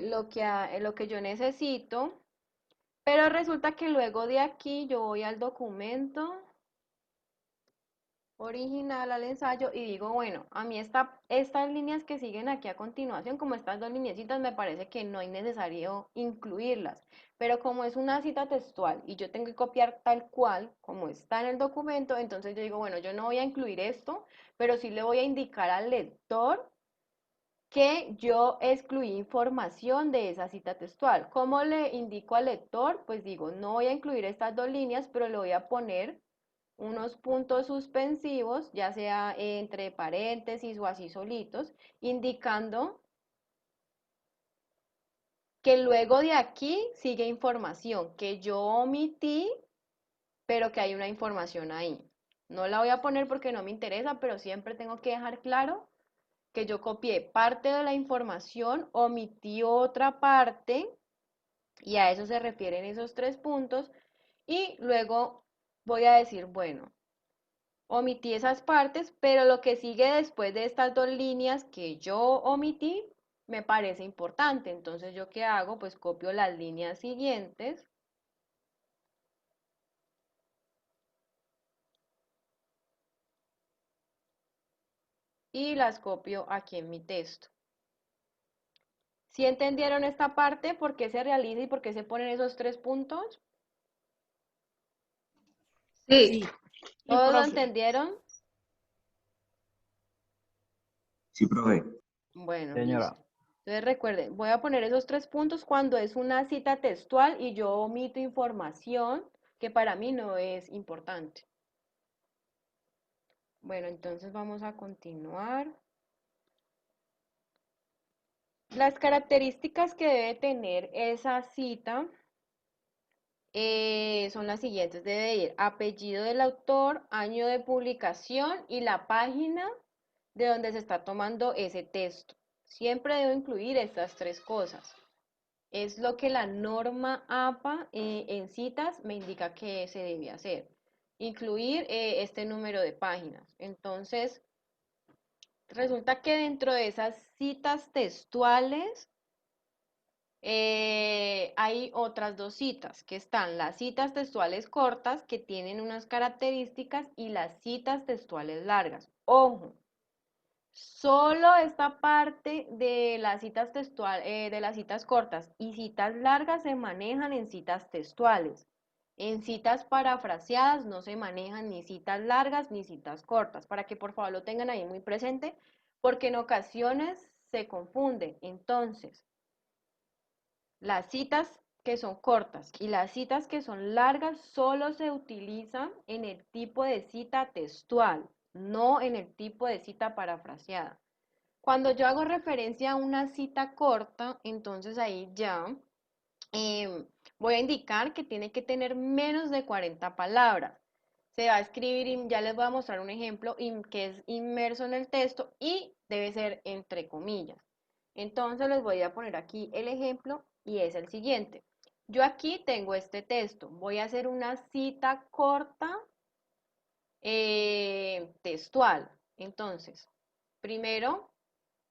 lo que yo necesito. Pero resulta que luego de aquí yo voy al documento original, al ensayo, y digo, bueno, a mí estas líneas que siguen aquí a continuación, como estas 2 lineecitas, me parece que no es necesario incluirlas. Pero como es una cita textual y yo tengo que copiar tal cual como está en el documento, entonces yo digo, bueno, yo no voy a incluir esto, pero sí le voy a indicar al lector que yo excluí información de esa cita textual. ¿Cómo le indico al lector? Pues digo, no voy a incluir estas 2 líneas, pero le voy a poner unos puntos suspensivos, ya sea entre paréntesis o así solitos, indicando que luego de aquí sigue información que yo omití, pero que hay una información ahí. No la voy a poner porque no me interesa, pero siempre tengo que dejar claro que yo copié parte de la información, omití otra parte, y a eso se refieren esos 3 puntos, y luego voy a decir, bueno, omití esas partes, pero lo que sigue después de estas 2 líneas que yo omití me parece importante. Entonces, ¿yo qué hago? Pues copio las líneas siguientes y las copio aquí en mi texto. ¿Sí entendieron esta parte? ¿Por qué se realiza y por qué se ponen esos 3 puntos? Sí. ¿Todos lo profe. entendieron? Sí, profe. Bueno, Señora. listo. Entonces recuerden, voy a poner esos 3 puntos cuando es una cita textual y yo omito información que para mí no es importante. Bueno, entonces vamos a continuar. Las características que debe tener esa cita son las siguientes. Debe ir apellido del autor, año de publicación y la página de donde se está tomando ese texto. Siempre debo incluir estas 3 cosas. Es lo que la norma APA en citas me indica que se debe hacer. Incluir este número de páginas. Entonces, resulta que dentro de esas citas textuales hay otras 2 citas, que están las citas textuales cortas, que tienen unas características, y las citas textuales largas. Ojo, Solo esta parte de las citas de las citas cortas y citas largas se manejan en citas textuales. En citas parafraseadas no se manejan ni citas largas ni citas cortas, para que por favor lo tengan ahí muy presente, porque en ocasiones se confunde. Entonces, las citas que son cortas y las citas que son largas solo se utilizan en el tipo de cita textual, no en el tipo de cita parafraseada. Cuando yo hago referencia a una cita corta, entonces ahí ya voy a indicar que tiene que tener menos de 40 palabras. Se va a escribir, y ya les voy a mostrar un ejemplo que es inmerso en el texto y debe ser entre comillas. Entonces les voy a poner aquí el ejemplo y es el siguiente. Yo aquí tengo este texto. Voy a hacer una cita corta textual. Entonces, primero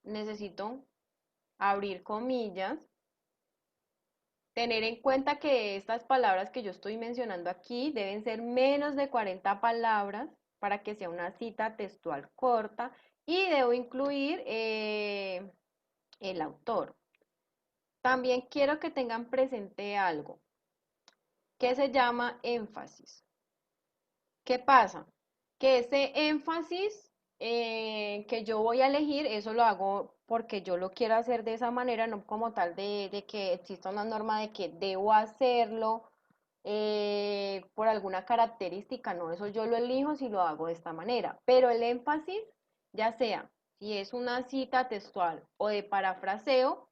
necesito abrir comillas, tener en cuenta que estas palabras que yo estoy mencionando aquí deben ser menos de 40 palabras para que sea una cita textual corta y debo incluir el autor. También quiero que tengan presente algo que se llama énfasis. ¿Qué pasa? Que ese énfasis que yo voy a elegir, eso lo hago porque yo lo quiero hacer de esa manera, no como tal de que exista una norma de que debo hacerlo por alguna característica, no, eso yo lo elijo si lo hago de esta manera. Pero el énfasis, ya sea si es una cita textual o de parafraseo,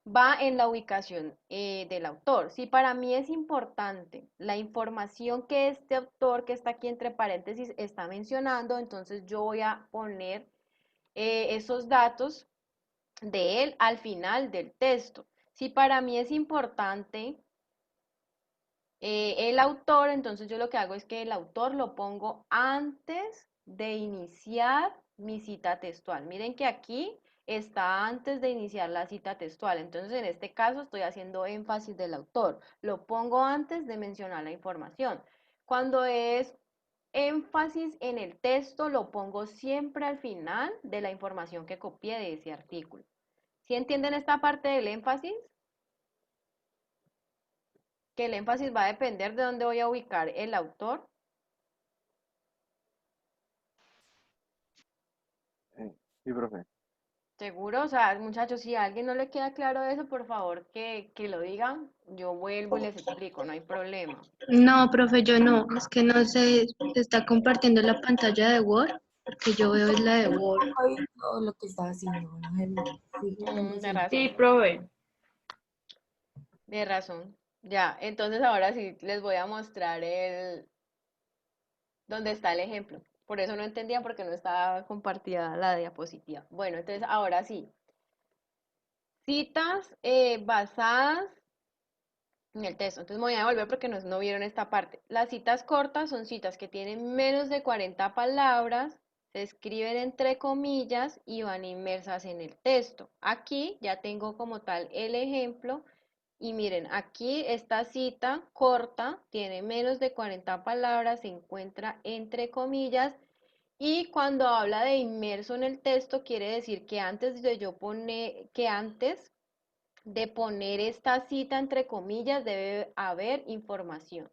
va en la ubicación del autor. Si para mí es importante la información que este autor que está aquí entre paréntesis está mencionando, entonces yo voy a poner esos datos de él al final del texto. Si para mí es importante el autor, entonces yo lo que hago es que el autor lo pongo antes de iniciar mi cita textual. Miren que aquí está antes de iniciar la cita textual. Entonces, en este caso estoy haciendo énfasis del autor. Lo pongo antes de mencionar la información. Cuando es énfasis en el texto, lo pongo siempre al final de la información que copié de ese artículo. ¿Sí entienden esta parte del énfasis? Que el énfasis va a depender de dónde voy a ubicar el autor. Sí, profe. Seguro, o sea, muchachos, si a alguien no le queda claro eso, por favor que lo digan. Yo vuelvo y les explico, no hay problema. No, profe, yo no. Es que no se está compartiendo la pantalla de Word, porque yo veo es la de Word. Todo lo que está haciendo, Ángel, sigue haciendo De así. Sí, razón, profe. de razón. Ya, entonces ahora sí les voy a mostrar donde está el ejemplo. Por eso no entendía porque no estaba compartida la diapositiva. Bueno, entonces ahora sí. Citas basadas en el texto. Entonces me voy a devolver porque no vieron esta parte. Las citas cortas son citas que tienen menos de 40 palabras, se escriben entre comillas y van inmersas en el texto. Aquí ya tengo como tal el ejemplo y miren, aquí esta cita corta tiene menos de 40 palabras, se encuentra entre comillas y cuando habla de inmerso en el texto quiere decir que antes de poner esta cita entre comillas debe haber información.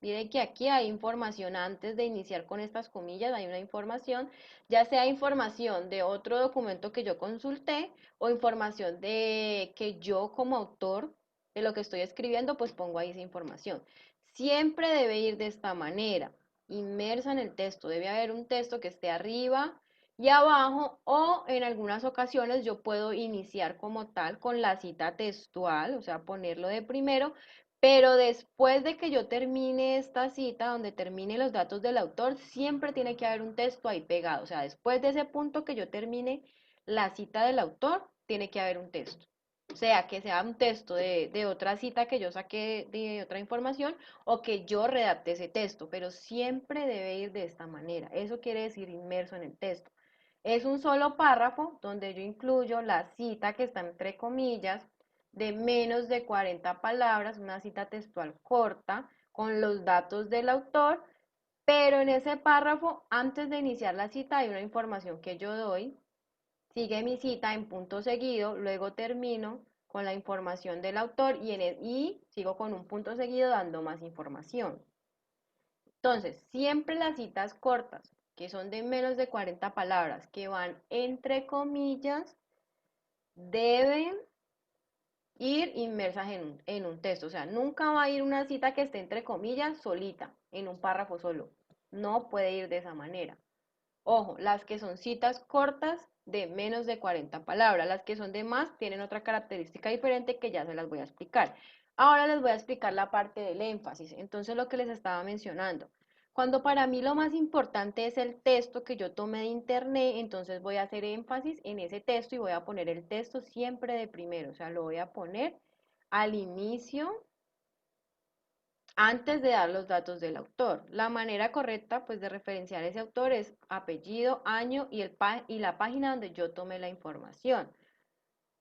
Miren que aquí hay información antes de iniciar con estas comillas, hay una información, ya sea información de otro documento que yo consulté o información de que yo como autor de lo que estoy escribiendo, pues pongo ahí esa información. Siempre debe ir de esta manera, inmersa en el texto. Debe haber un texto que esté arriba y abajo o en algunas ocasiones yo puedo iniciar como tal con la cita textual, o sea, ponerlo de primero, pero después de que yo termine esta cita, donde termine los datos del autor, siempre tiene que haber un texto ahí pegado. O sea, después de ese punto que yo termine la cita del autor, tiene que haber un texto. O sea, que sea un texto de otra cita que yo saqué de otra información o que yo redacte ese texto, pero siempre debe ir de esta manera. Eso quiere decir inmerso en el texto. Es un solo párrafo donde yo incluyo la cita que está entre comillas, de menos de 40 palabras, una cita textual corta, con los datos del autor, Pero en ese párrafo, antes de iniciar la cita, hay una información que yo doy. Sigue mi cita en punto seguido, luego termino con la información del autor y sigo con un punto seguido dando más información. Entonces, siempre las citas cortas, que son de menos de 40 palabras, que van entre comillas, deben ir inmersas en un texto. O sea, nunca va a ir una cita que esté entre comillas solita, en un párrafo solo. No puede ir de esa manera. Ojo, las que son citas cortas de menos de 40 palabras, las que son de más tienen otra característica diferente que ya se las voy a explicar. Ahora les voy a explicar la parte del énfasis. Entonces, lo que les estaba mencionando. Cuando para mí lo más importante es el texto que yo tomé de internet, entonces voy a hacer énfasis en ese texto y voy a poner el texto siempre de primero. O sea, lo voy a poner al inicio antes de dar los datos del autor. La manera correcta, pues, de referenciar ese autor es apellido, año y la página donde yo tomé la información.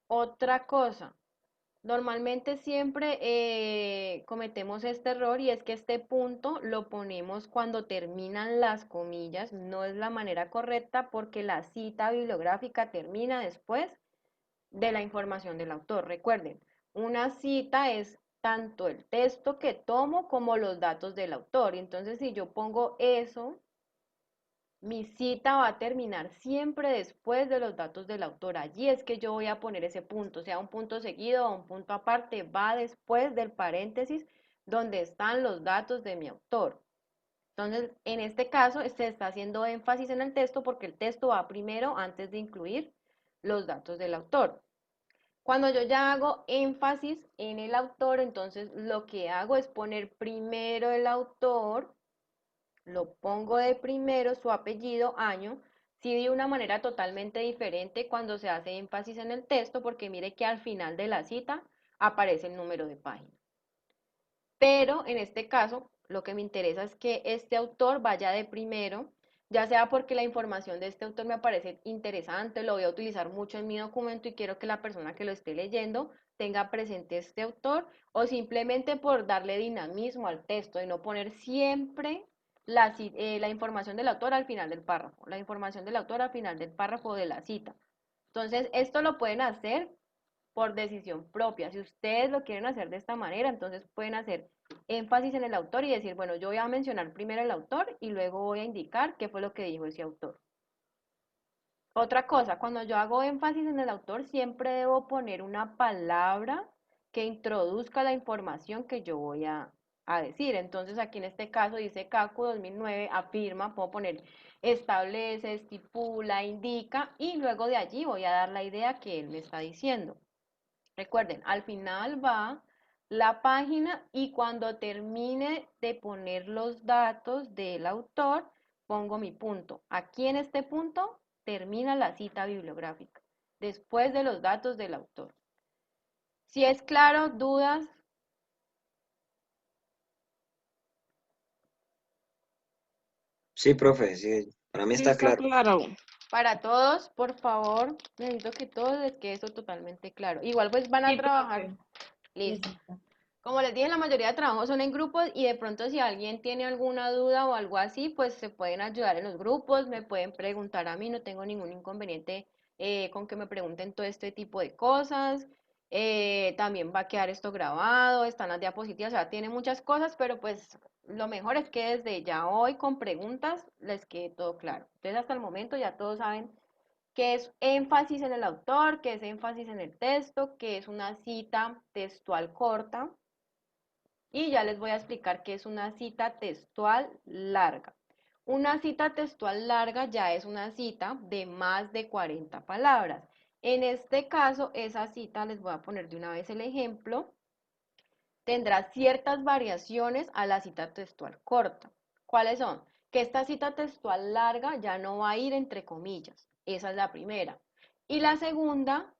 Otra cosa, normalmente siempre cometemos este error y es que este punto lo ponemos cuando terminan las comillas. No es la manera correcta porque la cita bibliográfica termina después de la información del autor. Recuerden, una cita es tanto el texto que tomo como los datos del autor. Entonces, si yo pongo eso, mi cita va a terminar siempre después de los datos del autor. Allí es que yo voy a poner ese punto, sea un punto seguido o un punto aparte, va después del paréntesis donde están los datos de mi autor. Entonces, en este caso, se está haciendo énfasis en el texto porque el texto va primero antes de incluir los datos del autor. Cuando yo ya hago énfasis en el autor, entonces lo que hago es poner primero el autor, lo pongo de primero, su apellido, año, sí de una manera totalmente diferente cuando se hace énfasis en el texto, porque mire que al final de la cita aparece el número de página. Pero en este caso, lo que me interesa es que este autor vaya de primero, ya sea porque la información de este autor me parece interesante, lo voy a utilizar mucho en mi documento y quiero que la persona que lo esté leyendo tenga presente este autor, o simplemente por darle dinamismo al texto y no poner siempre la información del autor al final del párrafo, la información del autor al final del párrafo de la cita. Entonces, esto lo pueden hacer por decisión propia. Si ustedes lo quieren hacer de esta manera, entonces pueden hacer énfasis en el autor y decir, bueno, yo voy a mencionar primero el autor y luego voy a indicar qué fue lo que dijo ese autor. Otra cosa, cuando yo hago énfasis en el autor, siempre debo poner una palabra que introduzca la información que yo voy a decir. Entonces, aquí en este caso dice CACU 2009, afirma, puedo poner establece, estipula, indica, y luego de allí voy a dar la idea que él me está diciendo. Recuerden, al final va la página y cuando termine de poner los datos del autor, pongo mi punto. Aquí en este punto termina la cita bibliográfica, después de los datos del autor. Si es claro, dudas, Sí, profe, sí, para mí Sí, está está claro. claro. para todos, por favor, necesito que todos les quede eso totalmente claro. Igual pues van a Sí, trabajar, profe. listo. Exacto. Como les dije, la mayoría de trabajos son en grupos y de pronto si alguien tiene alguna duda o algo así, pues se pueden ayudar en los grupos, me pueden preguntar a mí, no tengo ningún inconveniente con que me pregunten todo este tipo de cosas. También va a quedar esto grabado, están las diapositivas, o sea, tiene muchas cosas, pero pues lo mejor es que desde ya hoy con preguntas les quede todo claro. Entonces hasta el momento ya todos saben qué es énfasis en el autor, qué es énfasis en el texto, qué es una cita textual corta. Y ya les voy a explicar qué es una cita textual larga. Una cita textual larga ya es una cita de más de 40 palabras. En este caso, esa cita, les voy a poner de una vez el ejemplo, tendrá ciertas variaciones a la cita textual corta. ¿Cuáles son? Que esta cita textual larga ya no va a ir entre comillas. Esa es la primera. Y la segunda,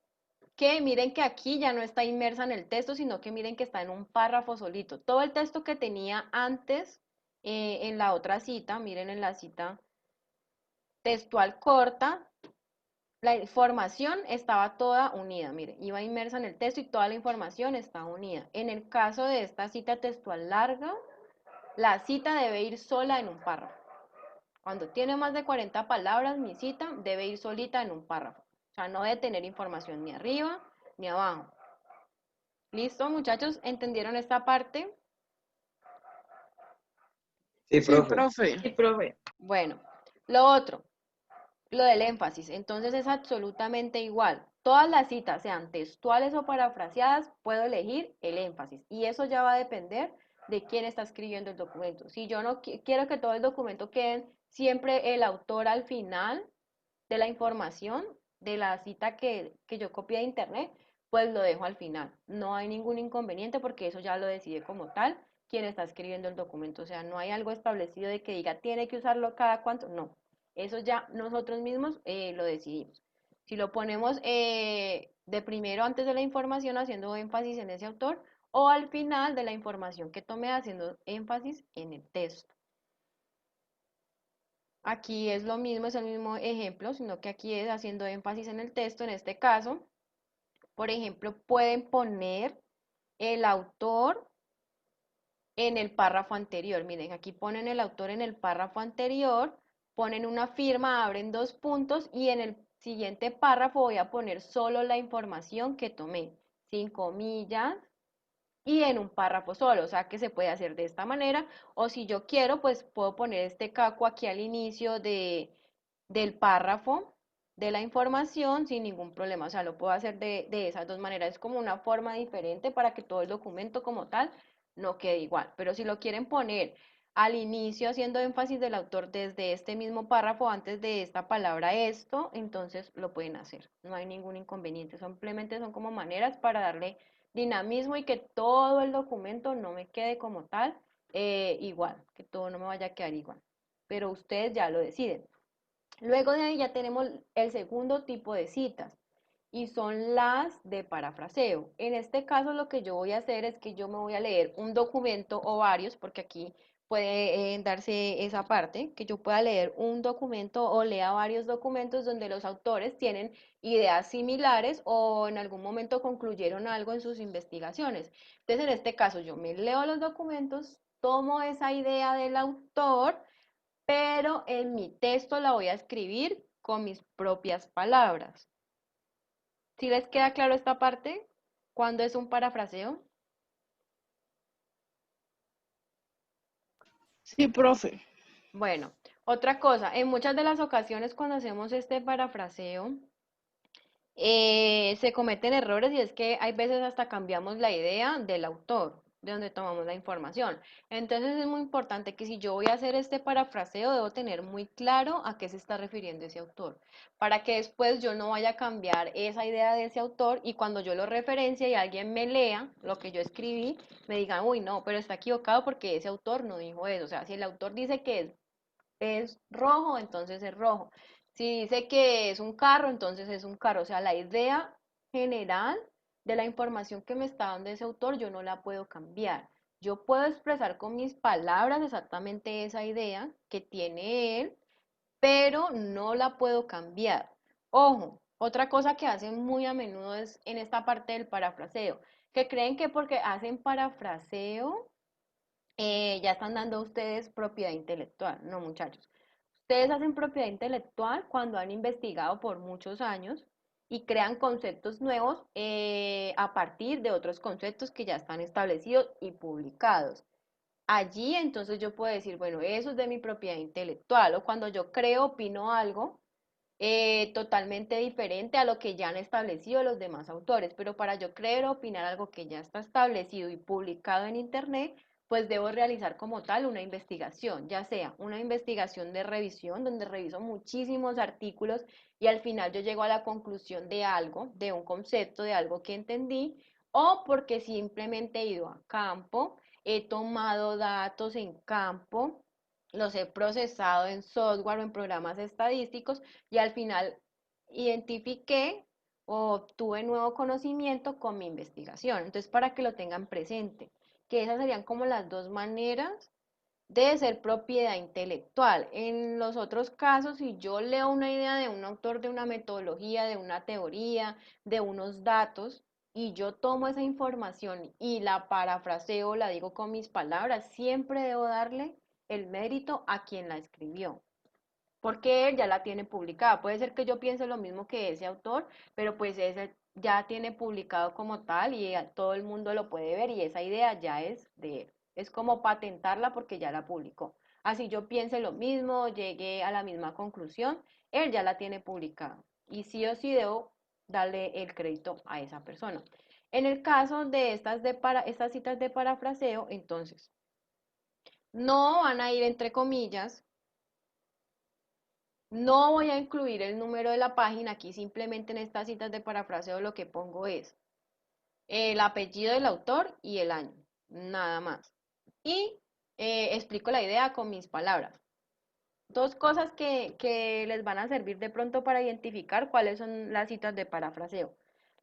que miren que aquí ya no está inmersa en el texto, sino que miren que está en un párrafo solito. Todo el texto que tenía antes en la otra cita, miren en la cita textual corta, la información estaba toda unida, miren, iba inmersa en el texto y toda la información está unida. En el caso de esta cita textual larga, La cita debe ir sola en un párrafo. Cuando tiene más de 40 palabras, mi cita debe ir solita en un párrafo. O sea, no debe tener información ni arriba ni abajo. ¿Listo, muchachos? ¿Entendieron esta parte? Sí, Sí, profe. profe. Sí, profe. Bueno, lo otro, lo del énfasis. Entonces es absolutamente igual. Todas las citas, sean textuales o parafraseadas, puedo elegir el énfasis. Y eso ya va a depender de quién está escribiendo el documento. Si yo no quiero que todo el documento quede siempre el autor al final de la información de la cita que yo copié de internet, pues lo dejo al final. No hay ningún inconveniente porque eso ya lo decide como tal quien está escribiendo el documento. O sea, no hay algo establecido de que diga tiene que usarlo cada cuánto. No, eso ya nosotros mismos lo decidimos. Si lo ponemos de primero antes de la información haciendo énfasis en ese autor o al final de la información que tomé haciendo énfasis en el texto. Aquí es lo mismo, es el mismo ejemplo, sino que aquí es haciendo énfasis en el texto. En este caso, por ejemplo, pueden poner el autor en el párrafo anterior. Miren, aquí ponen el autor en el párrafo anterior, ponen una firma, abren dos puntos y en el siguiente párrafo voy a poner solo la información que tomé, sin comillas y en un párrafo solo, o sea que se puede hacer de esta manera, o si yo quiero, pues puedo poner este caco aquí al inicio del párrafo de la información sin ningún problema, o sea, lo puedo hacer de esas dos maneras, es como una forma diferente para que todo el documento como tal no quede igual, pero si lo quieren poner al inicio haciendo énfasis del autor desde este mismo párrafo antes de esta palabra esto, entonces lo pueden hacer, no hay ningún inconveniente, simplemente son como maneras para darle dinamismo y que todo el documento no me quede como tal igual, que todo no me vaya a quedar igual, pero ustedes ya lo deciden. Luego de ahí ya tenemos el segundo tipo de citas y son las de parafraseo. En este caso lo que yo voy a hacer es que yo me voy a leer un documento o varios, porque aquí puede darse esa parte, que yo pueda leer un documento o lea varios documentos donde los autores tienen ideas similares o en algún momento concluyeron algo en sus investigaciones. Entonces, en este caso, yo me leo los documentos, tomo esa idea del autor, pero en mi texto la voy a escribir con mis propias palabras. ¿Sí les queda claro esta parte? ¿Cuándo es un parafraseo? Sí, profe. Bueno, otra cosa, en muchas de las ocasiones cuando hacemos este parafraseo, se cometen errores y es que hay veces hasta cambiamos la idea del autor, de donde tomamos la información. Entonces es muy importante que si yo voy a hacer este parafraseo, debo tener muy claro a qué se está refiriendo ese autor, para que después yo no vaya a cambiar esa idea de ese autor y cuando yo lo referencie y alguien me lea lo que yo escribí, me digan, uy, no, pero está equivocado porque ese autor no dijo eso. O sea, si el autor dice que es rojo, entonces es rojo. Si dice que es un carro, entonces es un carro. O sea, la idea general de la información que me está dando ese autor, yo no la puedo cambiar. Yo puedo expresar con mis palabras exactamente esa idea que tiene él, pero no la puedo cambiar. Ojo, otra cosa que hacen muy a menudo es en esta parte del parafraseo, que creen que porque hacen parafraseo, ya están dando a ustedes propiedad intelectual. No, muchachos. Ustedes hacen propiedad intelectual cuando han investigado por muchos años y crean conceptos nuevos a partir de otros conceptos que ya están establecidos y publicados. Allí entonces yo puedo decir, bueno, eso es de mi propiedad intelectual. O cuando yo creo, opino algo totalmente diferente a lo que ya han establecido los demás autores, pero para yo creer o opinar algo que ya está establecido y publicado en Internet, pues debo realizar como tal una investigación, ya sea una investigación de revisión, donde reviso muchísimos artículos y al final yo llego a la conclusión de algo, de un concepto, de algo que entendí, o porque simplemente he ido a campo, he tomado datos en campo, los he procesado en software o en programas estadísticos y al final identifiqué o obtuve nuevo conocimiento con mi investigación. Entonces, para que lo tengan presente, que esas serían como las dos maneras de ser propiedad intelectual. En los otros casos, si yo leo una idea de un autor, de una metodología, de una teoría, de unos datos, y yo tomo esa información y la parafraseo, la digo con mis palabras, siempre debo darle el mérito a quien la escribió, porque él ya la tiene publicada. Puede ser que yo piense lo mismo que ese autor, pero pues ese ya tiene publicado como tal y todo el mundo lo puede ver y esa idea ya es de él. Es como patentarla porque ya la publicó. Así yo piense lo mismo, llegué a la misma conclusión, él ya la tiene publicada y sí o sí debo darle el crédito a esa persona. En el caso de estas citas de parafraseo, entonces, no van a ir entre comillas. No voy a incluir el número de la página, aquí simplemente en estas citas de parafraseo lo que pongo es el apellido del autor y el año, nada más. Y explico la idea con mis palabras. Dos cosas que les van a servir de pronto para identificar cuáles son las citas de parafraseo.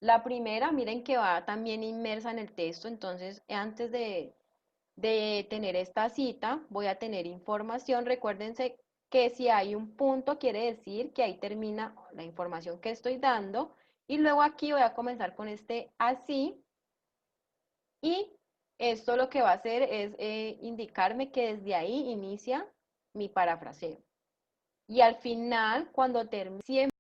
La primera, miren que va también inmersa en el texto, entonces antes de tener esta cita, voy a tener información. Recuérdense que si hay un punto, quiere decir que ahí termina la información que estoy dando. Y luego aquí voy a comenzar con este así. Y esto lo que va a hacer es indicarme que desde ahí inicia mi parafraseo. Y al final, cuando termine, siempre